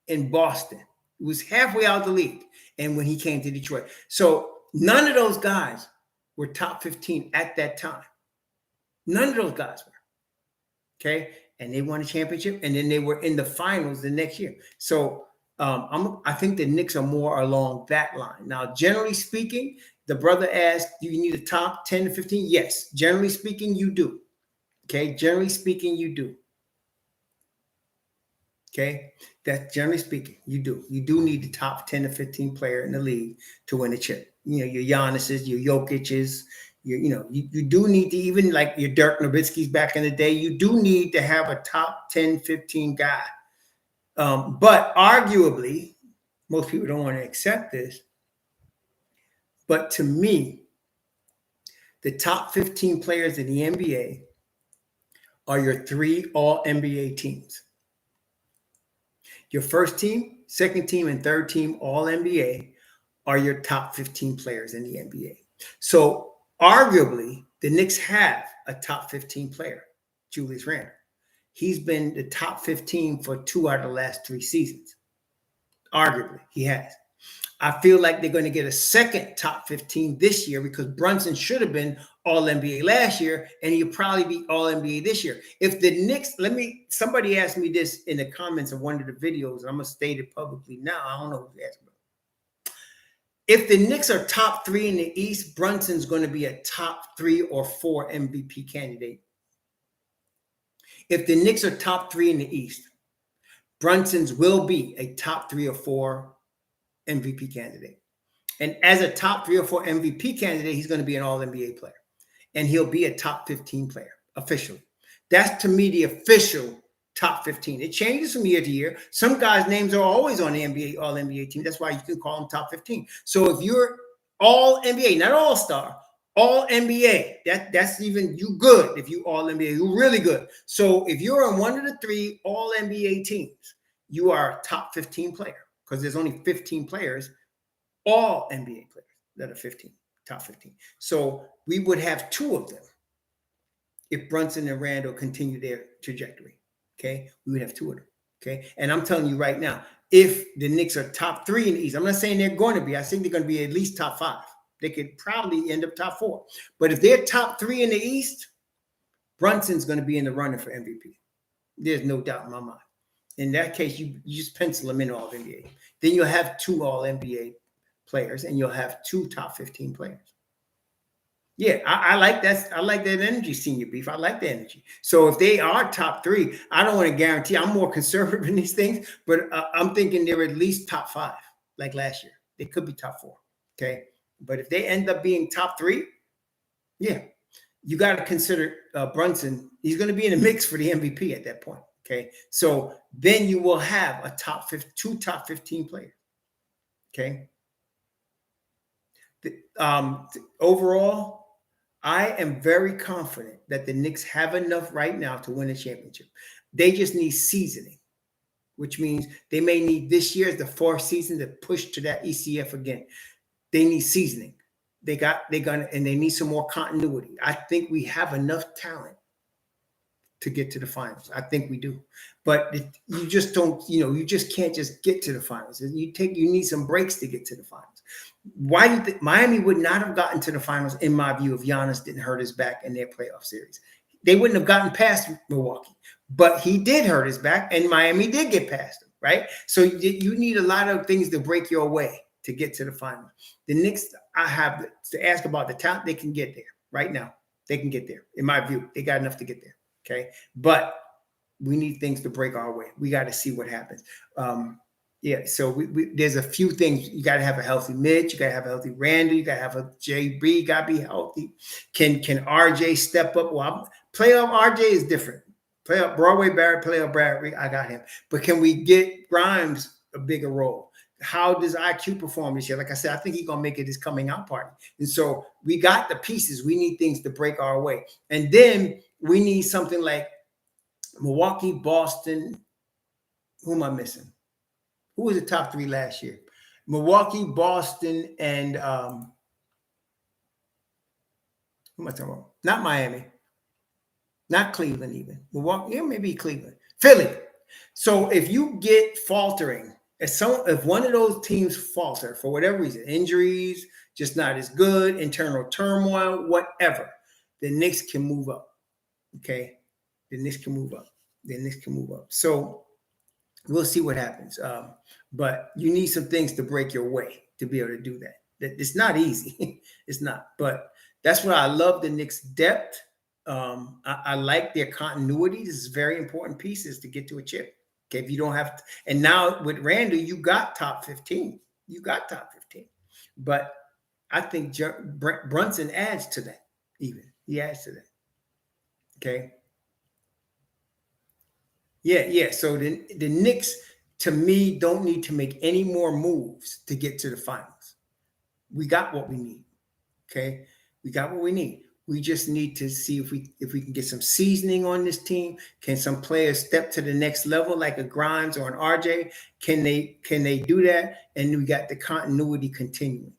in Boston. He was halfway out the league. And when he came to Detroit. So none of those guys were top 15 at that time. None of those guys were. Okay. And they won a championship. And then they were in the finals the next year. So I think the Knicks are more along that line. Now, generally speaking, The brother asked, do you need a top 10 to 15? Yes. Generally speaking, you do. Okay. Generally speaking, you do. Okay. That's generally speaking, you do. You do need the top 10 to 15 player in the league to win a chip. You know, your Giannis's, your Jokic's, you do need to, even like your Dirk Nowitzki's back in the day, you do need to have a top 10, 15 guy. But arguably, most people don't want to accept this. But to me, the top 15 players in the NBA are your 3 all-NBA teams. Your first team, second team, and third team all-NBA are your top 15 players in the NBA. So arguably, the Knicks have a top 15 player, Julius Randle. He's been the top 15 for 2 out of the last 3 seasons. Arguably, he has. I feel like they're going to get a second top 15 this year because Brunson should have been all-NBA last year, and he'll probably be all-NBA this year. If the Knicks, somebody asked me this in the comments of one of the videos, and I'm going to state it publicly now. I don't know who asked me. If the Knicks are top 3 in the East, Brunson's going to be a top 3 or 4 MVP candidate. If the Knicks are top 3 in the East, Brunson's will be a top 3 or 4 MVP candidate. And as a top 3 or 4 MVP candidate, he's going to be an all-NBA player. And he'll be a top 15 player officially. That's, to me, the official top 15. It changes from year to year. Some guys' names are always on the NBA, all-NBA team. That's why you can call them top 15. So if you're all-NBA, not all-star, all-NBA, that's even you good if you all-NBA. You're really good. So if you're on one of the 3 all-NBA teams, you are a top 15 player because there's only 15 players, all NBA players that are 15, top 15. So we would have 2 of them if Brunson and Randle continue their trajectory. Okay, we would have 2 of them. Okay, and I'm telling you right now, if the Knicks are top 3 in the East, I'm not saying they're going to be. I think they're going to be at least top 5. They could probably end up top 4. But if they're top 3 in the East, Brunson's going to be in the running for MVP. There's no doubt in my mind. In that case, you just pencil him in all NBA. Then you'll have 2 all NBA players, and you'll have 2 top 15 players. Yeah, I like that. I like that energy, Senior Beef. I like the energy. So if they are top 3, I don't want to guarantee. I'm more conservative in these things, but I'm thinking they're at least top 5, like last year. They could be top 4. Okay, but if they end up being top 3, yeah, you got to consider Brunson. He's going to be in the mix for the MVP at that point. Okay, so then you will have a 2 top 15 players. Okay. Overall, I am very confident that the Knicks have enough right now to win a championship. They just need seasoning, which means they may need this year as the 4th season to push to that ECF again. They need seasoning. They need some more continuity. I think we have enough talent to get to the finals. I think we do. But you just don't, you just can't just get to the finals. You need some breaks to get to the finals. Why do you think Miami would not have gotten to the finals, in my view, if Giannis didn't hurt his back in their playoff series? They wouldn't have gotten past Milwaukee. But he did hurt his back, and Miami did get past him, right? So you need a lot of things to break your way to get to the finals. The Knicks, I have to ask about the talent. They can get there right now. They can get there. In my view, they got enough to get there. Okay, but we need things to break our way. We got to see what happens. So there's a few things. You got to have a healthy Mitch. You got to have a healthy Randall. You got to have a JB. Got to be healthy. Can RJ step up? Well, playoff RJ is different. Playoff Broadway Barrett, playoff Barrett. I got him. But can we get Grimes a bigger role? How does IQ perform this year? Like I said, I think he's gonna make it his coming out party. And so we got the pieces. We need things to break our way, and then we need something like Milwaukee, Boston. Who am I missing? Who was the top 3 last year? Milwaukee, Boston, and who am I talking about? Not Miami, not Cleveland, even Milwaukee. Yeah, maybe Cleveland, Philly. So if you get faltering, if one of those teams falter for whatever reason, injuries, just not as good, internal turmoil, whatever, the Knicks can move up. Okay, the Knicks can move up. So we'll see what happens. But you need some things to break your way to be able to do that. It's not easy. It's not. But that's what I love the Knicks' depth. I like their continuity. This is very important pieces to get to a chip. Okay, if you don't have to, and now with Randall, you got top 15. You got top 15. But I think Brunson adds to that, even. He adds to that. Okay. Yeah, yeah. So the Knicks, to me, don't need to make any more moves to get to the finals. We got what we need. Okay. We got what we need. We just need to see if we can get some seasoning on this team. Can some players step to the next level, like a Grimes or an RJ? Can they do that? And we got the continuity continuing.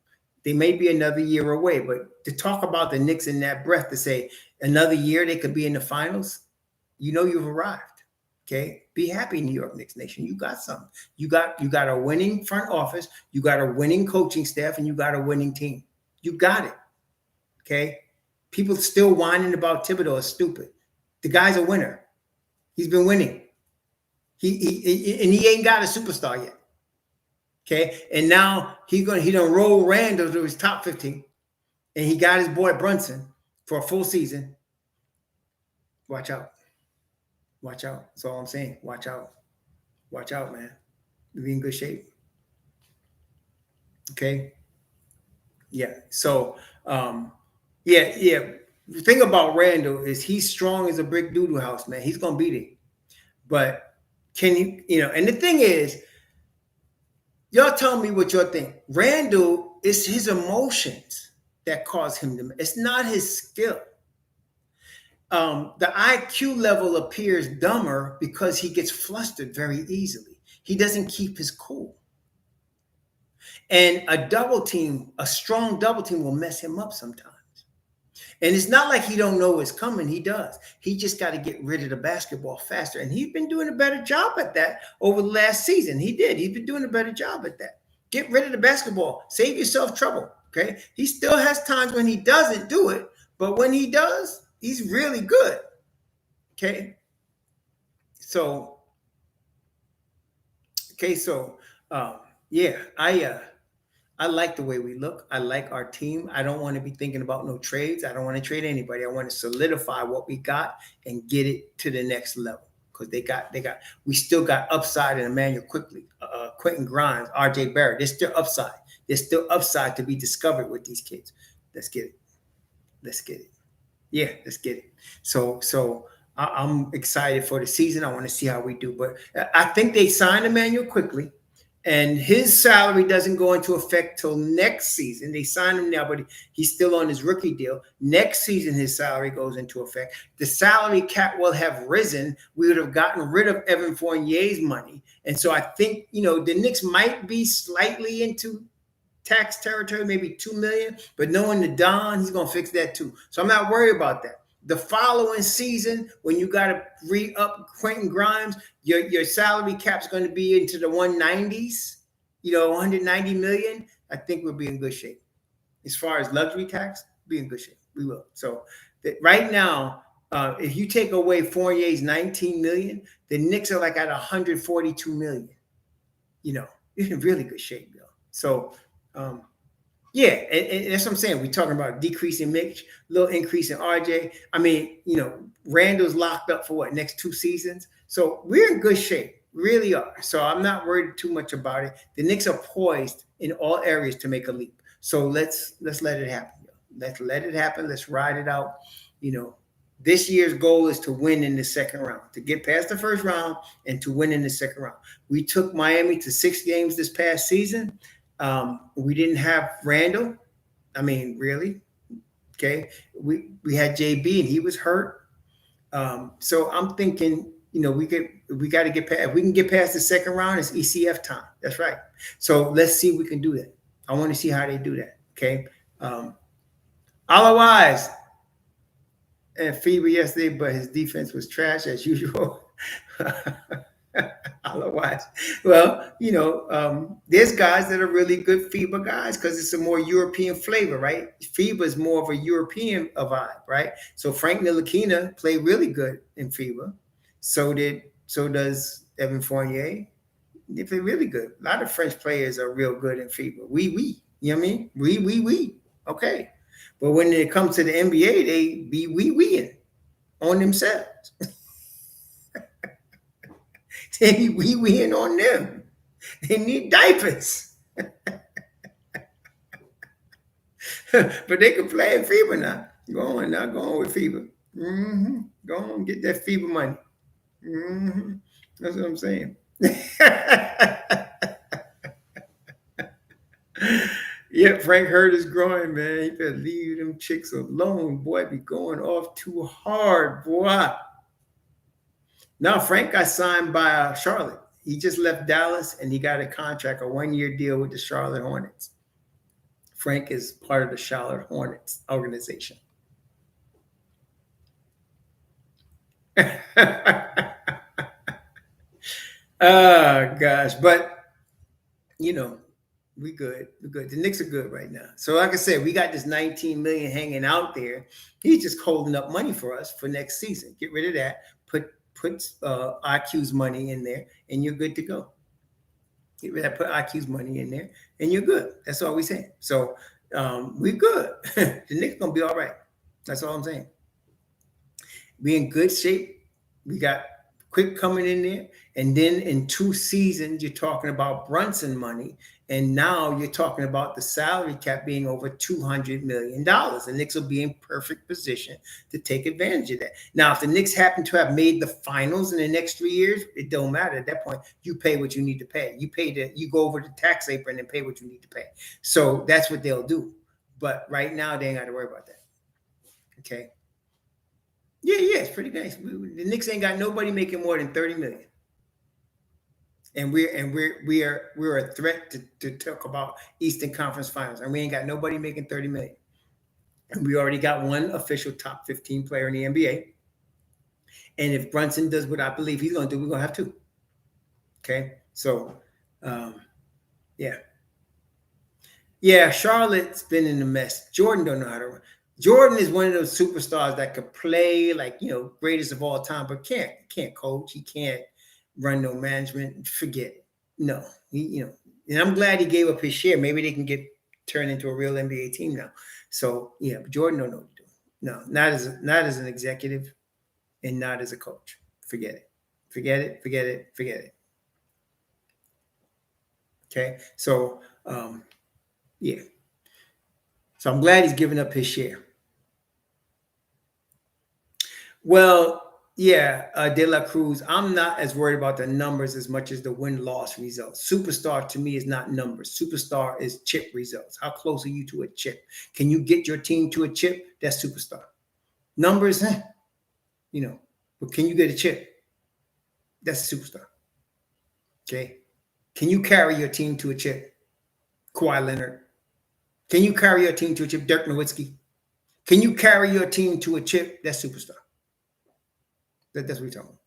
They may be another year away, but to talk about the Knicks in that breath, to say another year they could be in the finals, you've arrived. Okay, be happy, New York Knicks Nation. You got something. You got a winning front office. You got a winning coaching staff, and you got a winning team. You got it. Okay. People still whining about Thibodeau is stupid. The guy's a winner. He's been winning. He ain't got a superstar yet. Okay. And now he done roll Randall to his top 15. And he got his boy Brunson for a full season. Watch out. Watch out. That's all I'm saying. Watch out. Watch out, man. You'll be in good shape. Okay. Yeah. So yeah. The thing about Randall is he's strong as a brick doodle house, man. He's gonna beat it. But can you, and the thing is, y'all tell me what y'all think. Randall, it's his emotions that cause him to. It's not his skill. The IQ level appears dumber because he gets flustered very easily. He doesn't keep his cool. And a strong double team will mess him up sometimes. And it's not like he don't know what's coming. He does. He just got to get rid of the basketball faster. And he's been doing a better job at that over the last season. He did. He's been doing a better job at that. Get rid of the basketball. Save yourself trouble. Okay. He still has times when he doesn't do it, but when he does, he's really good. Okay. So, yeah, I like the way we look. I like our team. I don't want to be thinking about no trades. I don't want to trade anybody. I want to solidify what we got and get it to the next level, because we still got upside in Emmanuel Quickley, Quentin Grimes, RJ Barrett. There's still upside. There's still upside to be discovered with these kids. Let's get it. Let's get it. Yeah, let's get it. So I'm excited for the season. I want to see how we do. But I think they signed Emmanuel Quickley. And his salary doesn't go into effect till next season. They signed him now, but he's still on his rookie deal. Next season, his salary goes into effect. The salary cap will have risen. We would have gotten rid of Evan Fournier's money. And so I think, the Knicks might be slightly into tax territory, maybe $2 million, but knowing the Don, he's going to fix that too. So I'm not worried about that. The following season, when you got to re-up Quentin Grimes, your salary cap's going to be into the 190s, 190 million. I think we'll be in good shape. As far as luxury tax, be in good shape. We will. So right now, if you take away Fournier's 19 million, the Knicks are like at 142 million. You're in really good shape, yo. So, yeah, and that's what I'm saying. We're talking about decreasing Mitch, little increase in RJ. I mean, Randall's locked up for next 2 seasons. So we're in good shape, really are. So I'm not worried too much about it. The Knicks are poised in all areas to make a leap. So let's let it happen. Let's let it happen. Let's ride it out. This year's goal is to win in the second round, to get past the first round and to win in the second round. We took Miami to 6 games this past season. We didn't have Randall. I mean, really? Okay. We had JB and he was hurt. So I'm thinking, we got to get past. If we can get past the second round, it's ECF time. That's right. So let's see if we can do that. I want to see how they do that. Okay. Otherwise, and FIBA yesterday, but his defense was trash as usual. Otherwise, well, there's guys that are really good FIBA guys because it's a more European flavor, right? FIBA is more of a European vibe, right? So Frank Ntilikina played really good in FIBA. So does Evan Fournier. They play really good. A lot of French players are real good in FIBA. You know what I mean? We. Okay. But when it comes to the NBA, they be we on themselves. They be we on them. They need diapers. But they can play in FIBA now. Go on with FIBA. Go on, get that FIBA money. That's what I'm saying. Yeah, Frank Hurt is growing, man. He better leave them chicks alone. Boy, be going off too hard, boy. Now, Frank got signed by Charlotte. He just left Dallas and he got a contract, a 1-year deal with the Charlotte Hornets. Frank is part of the Charlotte Hornets organization. Oh, gosh. But, you know, we good. We're good. The Knicks are good right now. So, like I said, we got this 19 million hanging out there. He's just holding up money for us for next season. Get rid of that. Put IQ's money in there, and you're good to go. Get rid of that. Put IQ's money in there, and you're good. That's all we're saying. So we're good. The Knicks gonna be all right. That's all I'm saying. We in good shape. We got Quick coming in there, and then in 2 seasons you're talking about Brunson money, and now you're talking about the salary cap being over $200 million. The Knicks will be in perfect position to take advantage of that. Now, if the Knicks happen to have made the finals in the next 3 years, it don't matter at that point. You pay what you need to pay. You go over the tax apron and pay what you need to pay. So that's what they'll do. But right now they ain't got to worry about that. Okay. Yeah, it's pretty nice. The Knicks ain't got nobody making more than 30 million, and we're a threat to talk about Eastern Conference Finals, and we ain't got nobody making 30 million, and we already got one official top 15 player in the NBA, and if Brunson does what I believe he's going to do, we're going to have 2. Okay, so yeah, Charlotte's been in a mess. Jordan don't know how to run. Jordan is one of those superstars that could play like, greatest of all time, but can't coach. He can't run no management. Forget it. No, and I'm glad he gave up his share. Maybe they can get turned into a real NBA team now. So yeah, but Jordan don't know what to do. No, not as an executive, and not as a coach. Forget it. Okay, so yeah. So I'm glad he's giving up his share. Well, yeah, De La Cruz, I'm not as worried about the numbers as much as the win-loss results. Superstar to me is not numbers. Superstar is chip results. How close are you to a chip? Can you get your team to a chip? That's superstar. Numbers, but can you get a chip? That's a superstar. Okay. Can you carry your team to a chip? Kawhi Leonard. Can you carry your team to a chip? Dirk Nowitzki. Can you carry your team to a chip? That's superstar. That's what we're talking about.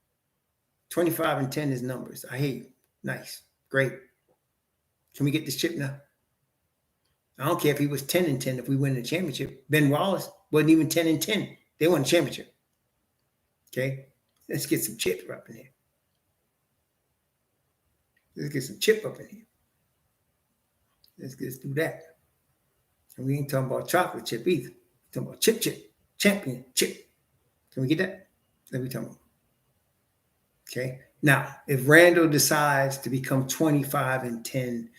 25 and 10 is numbers. I hear you. Nice. Great. Can we get this chip now? I don't care if he was 10 and 10 if we win the championship. Ben Wallace wasn't even 10 and 10. They won the championship. Okay. Let's get some chips up in here. Let's get some chip up in here. Let's do that. And we ain't talking about chocolate chip either. We're talking about chip, champion chip. Can we get that? Let me tell you. Okay. Now, if Randall decides to become 25 and 10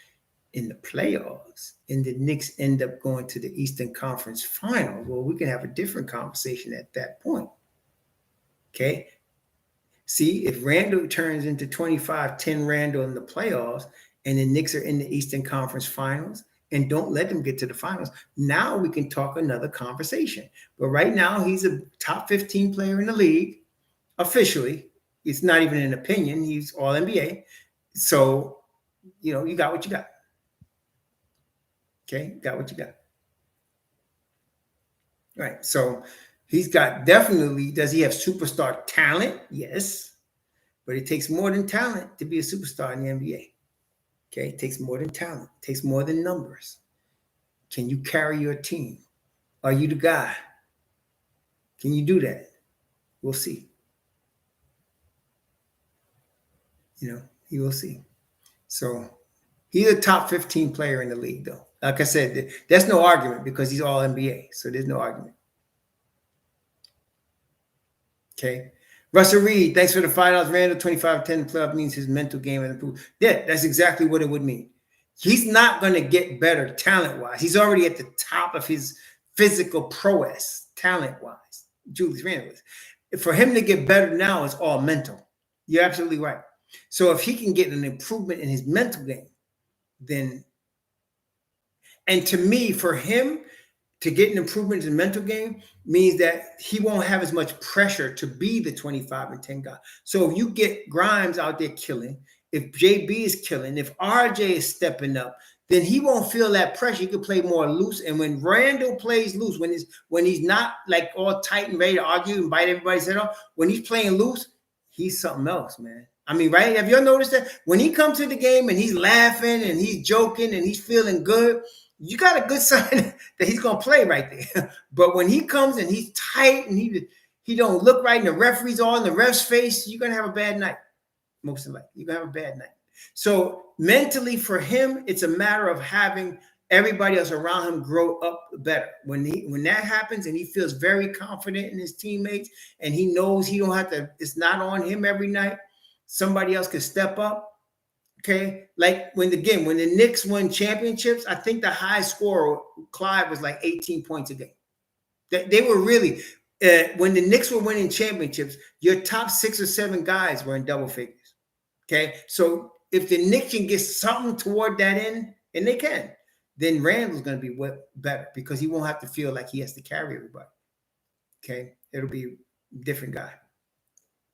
in the playoffs and the Knicks end up going to the Eastern Conference Finals, well, we can have a different conversation at that point. Okay. See, if Randall turns into 25-10 Randall in the playoffs and the Knicks are in the Eastern Conference Finals, and don't let them get to the finals, now we can talk another conversation. But right now, he's a top 15 player in the league, officially. It's not even an opinion. He's all NBA. So, you got what you got. Okay, got what you got. Right. So he's got definitely, does he have superstar talent? Yes. But it takes more than talent to be a superstar in the NBA. Okay, it takes more than talent. It takes more than numbers. Can you carry your team? Are you the guy? Can you do that? We'll see. You will see. So he's a top 15 player in the league, though. Like I said, there's no argument because he's all NBA. So there's no argument. Okay. Russell Reed, thanks for the $5. Randall, 25-10 playoff means his mental game has improved. Yeah, that's exactly what it would mean. He's not going to get better talent-wise. He's already at the top of his physical prowess, talent-wise. Julius Randle is. For him to get better now, it's all mental. You're absolutely right. So if he can get an improvement in his mental game, then, and to me, for him to get an improvement in his mental game means that he won't have as much pressure to be the 25-10 guy. So if you get Grimes out there killing, if JB is killing, if RJ is stepping up, then he won't feel that pressure. He can play more loose. And when Randall plays loose, when he's not like all tight and ready to argue and bite everybody's head off, when he's playing loose, he's something else, man. I mean, right? Have you noticed that? When he comes to the game and he's laughing and he's joking and he's feeling good, you got a good sign that he's going to play right there. But when he comes and he's tight and he don't look right and the referee's all in the ref's face, you're going to have a bad night. Most of the time, you're going to have a bad night. So mentally for him, it's a matter of having everybody else around him grow up better. When that happens and he feels very confident in his teammates and he knows he don't have to, it's not on him every night. Somebody else can step up. Okay, like when the Knicks won championships, I think the high scorer, Clyde, was like 18 points a game. They were really, when the Knicks were winning championships, your top 6 or 7 guys were in double figures. Okay, so if the Knicks can get something toward that end, and they can, then Randall's going to be better because he won't have to feel like he has to carry everybody. Okay, it'll be a different guy.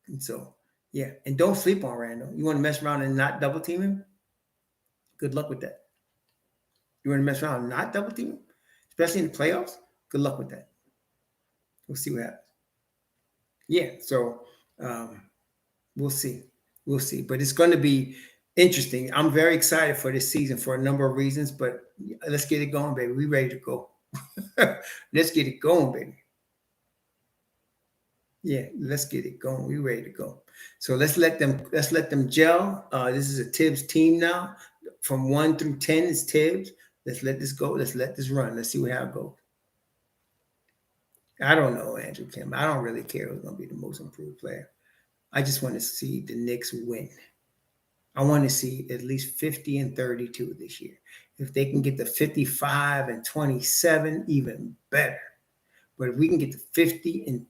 And so, yeah, and don't sleep on Randall. You want to mess around and not double team him? Good luck with that. You want to mess around and not double team him, especially in the playoffs? Good luck with that. We'll see what happens. Yeah, so we'll see. We'll see. But it's going to be interesting. I'm very excited for this season for a number of reasons, but let's get it going, baby. We ready to go. Let's get it going, baby. Yeah, let's get it going. We ready to go. So let's let them gel. This is a Tibbs team now. From 1 through 10 is Tibbs. Let's let this go. Let's let this run. Let's see how it goes. I don't know, Andrew Kim. I don't really care who's going to be the most improved player. I just want to see the Knicks win. I want to see at least 50 and 32 this year. If they can get the 55 and 27, even better. But if we can get to 50 and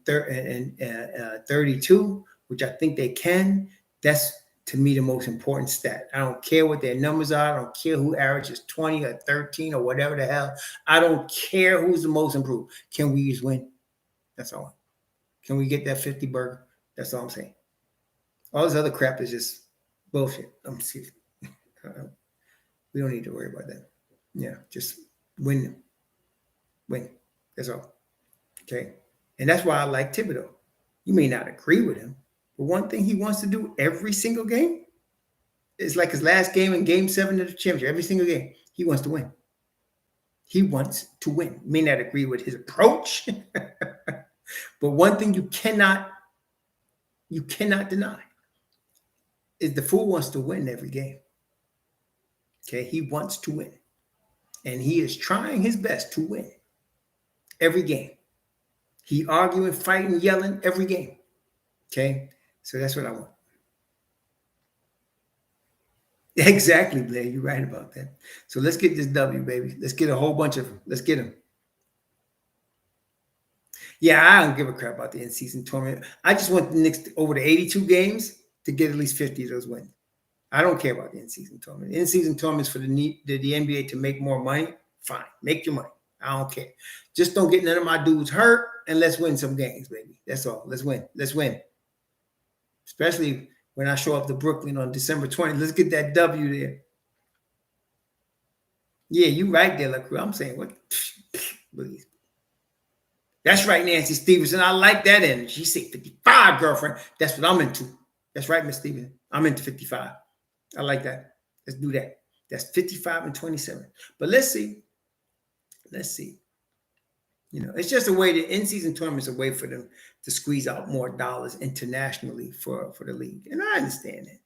32, which I think they can, that's, to me, the most important stat. I don't care what their numbers are. I don't care who averages 20 or 13 or whatever the hell. I don't care who's the most improved. Can we just win? That's all. Can we get that 50 burger? That's all I'm saying. All this other crap is just bullshit. We don't need to worry about that. Yeah, just win. Win. That's all. Okay. And that's why I like Thibodeau. You may not agree with him, but one thing he wants to do every single game is like his last game in Game 7 of the championship. Every single game, he wants to win. He wants to win. You may not agree with his approach, but one thing you cannot deny is the fool wants to win every game. Okay. He wants to win. And he is trying his best to win every game. He arguing, fighting, yelling every game. Okay? So that's what I want. Exactly, Blair. You're right about that. So let's get this W, baby. Let's get a whole bunch of them. Let's get them. Yeah, I don't give a crap about the in-season tournament. I just want the Knicks over the 82 games to get at least 50 of those wins. I don't care about the in-season tournament. The in-season tournament is for the NBA to make more money. Fine. Make your money. I don't care. Just don't get none of my dudes hurt, and let's win some games, baby. That's all. Let's win. Let's win. Especially when I show up to Brooklyn on December 20th. Let's get that W there. Yeah, you right there, LaCruz. I'm saying, what? Please. That's right, Nancy Stevenson. I like that energy. She said 55, girlfriend. That's what I'm into. That's right, Miss Stevenson. I'm into 55. I like that. Let's do that. That's 55 and 27. But let's see. Let's see. You know, it's just a way, the in-season tournament is a way for them to squeeze out more dollars internationally for the league. And I understand that.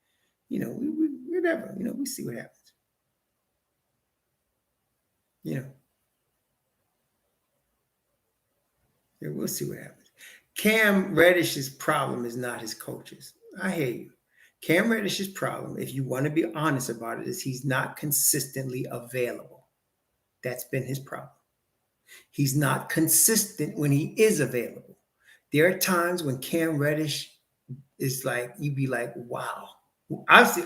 You know, we whatever. You know, we see what happens. You know, yeah, we'll see what happens. Cam Reddish's problem is not his coaches. I hear you. Cam Reddish's problem, if you want to be honest about it, is he's not consistently available. That's been his problem. He's not consistent when he is available. There are times when Cam Reddish is like, you'd be like, wow. Obviously,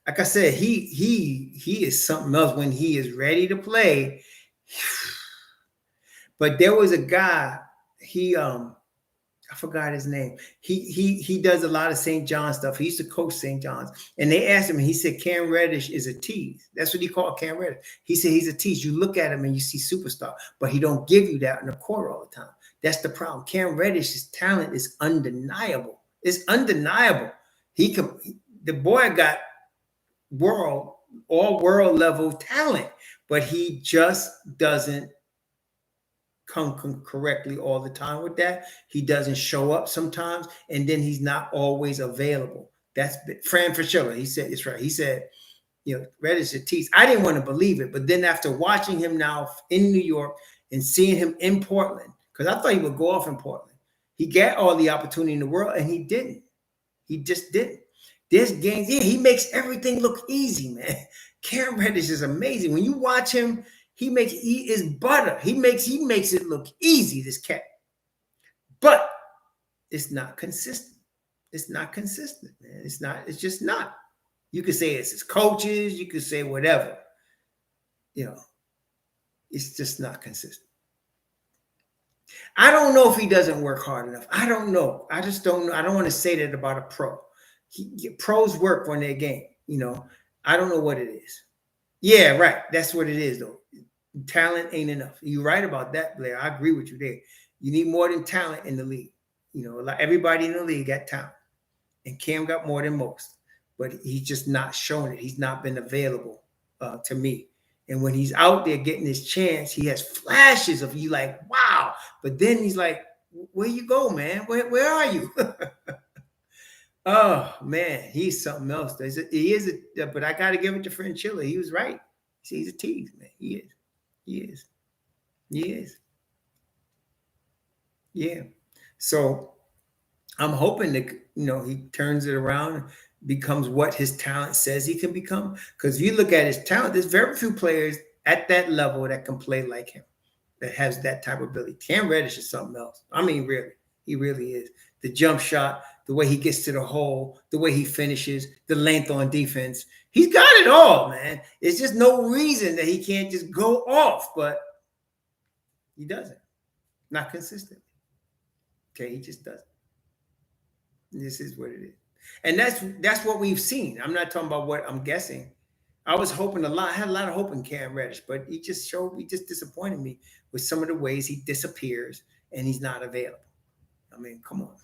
like I said, he is something else when he is ready to play. But there was a guy, I forgot his name. He does a lot of St. John stuff. He used to coach St. John's. And they asked him, and he said, Cam Reddish is a tease. That's what he called Cam Reddish. He said he's a tease. You look at him and you see superstar, but he don't give you that in the court all the time. That's the problem. Cam Reddish's talent is undeniable. It's undeniable. The boy got all world level talent, but he just doesn't come correctly all the time with that. He doesn't show up sometimes, and then he's not always available. That's Fran Fraschilla. He said it's right. He said, Reddish a tease. I didn't want to believe it, but then after watching him now in New York and seeing him in Portland, because I thought he would go off in Portland, he got all the opportunity in the world, and he didn't. He just didn't. There's games, he makes everything look easy, man. Cam Reddish is amazing. When you watch him, he is butter. He makes it look easy, this cat. But it's not consistent. It's not consistent, man. It's just not. You could say it's his coaches, you could say whatever. It's just not consistent. I don't know if he doesn't work hard enough. I don't know. I just don't know. I don't want to say that about a pro. Pros work on their game. I don't know what it is. Yeah, right. That's what it is, though. Talent ain't enough. You're right about that, Blair. I agree with you there. You need more than talent in the league. Like everybody in the league got talent. And Cam got more than most. But he's just not showing it. He's not been available to me. And when he's out there getting his chance, he has flashes of you like, wow. But then he's like, where you go, man? Where are you? Oh, man, he's something else. But I got to give it to friend Chilla. He was right. He's a tease, man. He is. Yeah. So I'm hoping that, he turns it around and becomes what his talent says he can become. Because if you look at his talent, there's very few players at that level that can play like him, that has that type of ability. Cam Reddish is something else. I mean, really, he really is. The jump shot, the way he gets to the hole, the way he finishes, the length on defense. He's got it all, man. It's just no reason that he can't just go off, but he doesn't. Not consistently. Okay, he just doesn't. This is what it is. And that's what we've seen. I'm not talking about what I'm guessing. I was hoping I had a lot of hope in Cam Reddish, but he just disappointed me with some of the ways he disappears and he's not available. I mean, come on.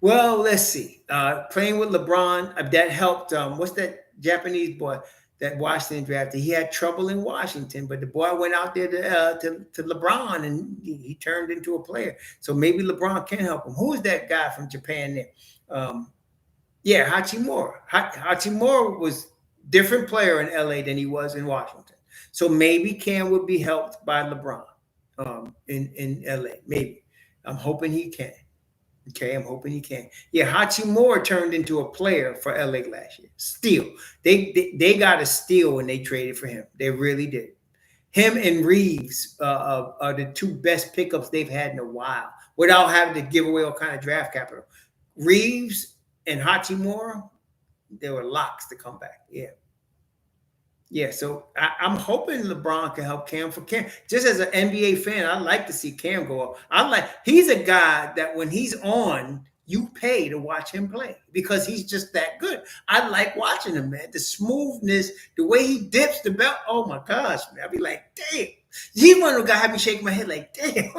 Well, let's see. Playing with LeBron, that helped. What's that Japanese boy that Washington drafted? He had trouble in Washington, but the boy went out there to LeBron, and he turned into a player. So maybe LeBron can help him. Who's that guy from Japan there? Yeah, Hachimura. Hachimura was different player in LA than he was in Washington. So maybe Cam would be helped by LeBron in LA. Maybe. I'm hoping he can. Okay, I'm hoping he can. Yeah, Hachimura turned into a player for LA last year. Steal. They got a steal when they traded for him. They really did. Him and Reeves are the two best pickups they've had in a while without having to give away all kind of draft capital. Reeves and Hachimura, they were locks to come back. Yeah. Yeah, so I'm hoping LeBron can help Cam. Just as an NBA fan, I like to see Cam go up. He's a guy that when he's on, you pay to watch him play because he's just that good. I like watching him, man. The smoothness, the way he dips the belt. Oh my gosh, man. I'll be like, damn. He's one of the guys have me shaking my head like, damn.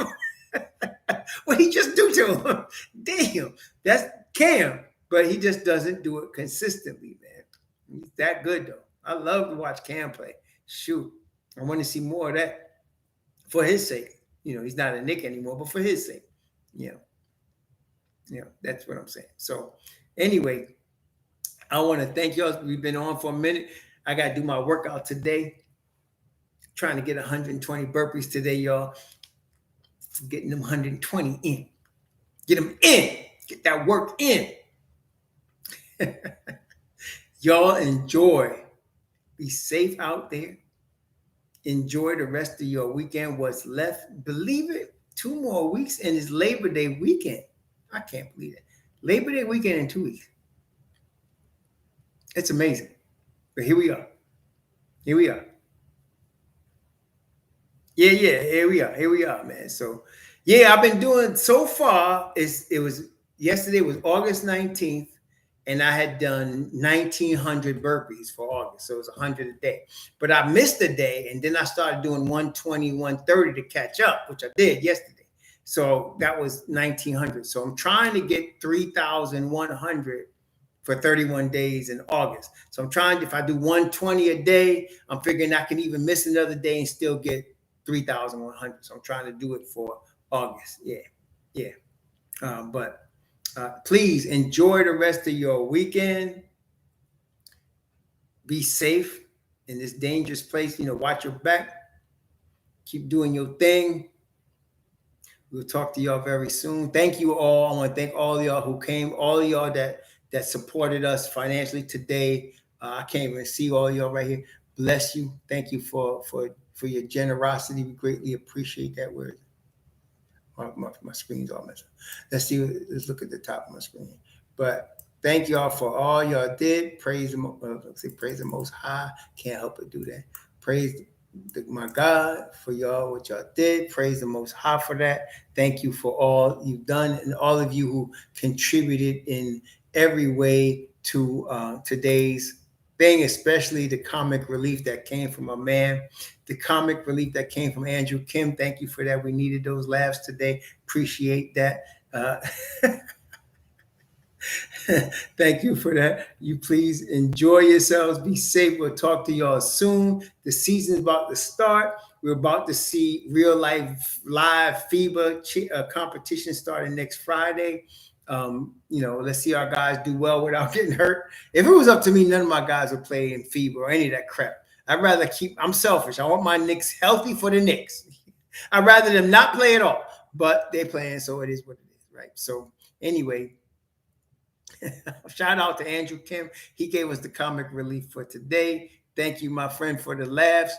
What he just do to him? Damn. That's Cam. But he just doesn't do it consistently, man. He's that good though. I love to watch Cam play. Shoot, I want to see more of that for his sake. He's not a Knick anymore, but for his sake. That's what I'm saying. So anyway, I want to thank y'all. We've been on for a minute. I got to do my workout today. trying to get 120 burpees today, y'all. Getting them 120 in. Get them in. Get that work in. Y'all enjoy. Be safe out there. Enjoy the rest of your weekend. What's left? Believe it, 2 more weeks and it's Labor Day weekend. I can't believe it. Labor Day weekend in 2 weeks. It's amazing. But here we are. Here we are. Yeah, here we are, man. So yeah, I've been doing so far. It was yesterday was August 19th, and I had done 1,900 burpees for August. So it was 100 a day. But I missed a day, and then I started doing 120, 130 to catch up, which I did yesterday. So that was 1,900. So I'm trying to get 3,100 for 31 days in August. So I'm trying, if I do 120 a day, I'm figuring I can even miss another day and still get 3,100. So I'm trying to do it for August. Yeah. But please enjoy the rest of your weekend. Be safe in this dangerous place. Watch your back. Keep doing your thing. We'll talk to y'all very soon. Thank you all. I want to thank all of y'all who came, all of y'all that supported us financially today. I can't even see all of y'all right here. Bless you. Thank you for your generosity. We greatly appreciate that. Word. My screen's all messed up. Let's look at the top of my screen. But thank y'all for all y'all did. Praise the Most High. Can't help but do that. Praise my God for y'all, what y'all did. Praise the Most High for that. Thank you for all you've done and all of you who contributed in every way to today's thing, especially the comic relief that came from a man, the comic relief that came from Andrew Kim. Thank you for that. We needed those laughs today. Appreciate that. Thank you for that. You please enjoy yourselves. Be safe. We'll talk to y'all soon. The season's about to start. We're about to see real life live FIBA competition starting next Friday. Let's see our guys do well without getting hurt. If it was up to me, none of my guys would play in FIBA or any of that crap. I'm selfish. I want my Knicks healthy for the Knicks. I'd rather them not play at all, but they're playing, so it is what it is, right? So anyway, shout out to Andrew Kim. He gave us the comic relief for today. Thank you, my friend, for the laughs.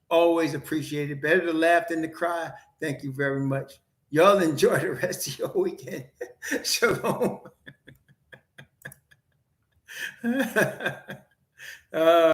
Always appreciate it. Better to laugh than to cry. Thank you very much. Y'all enjoy the rest of your weekend. Shalom.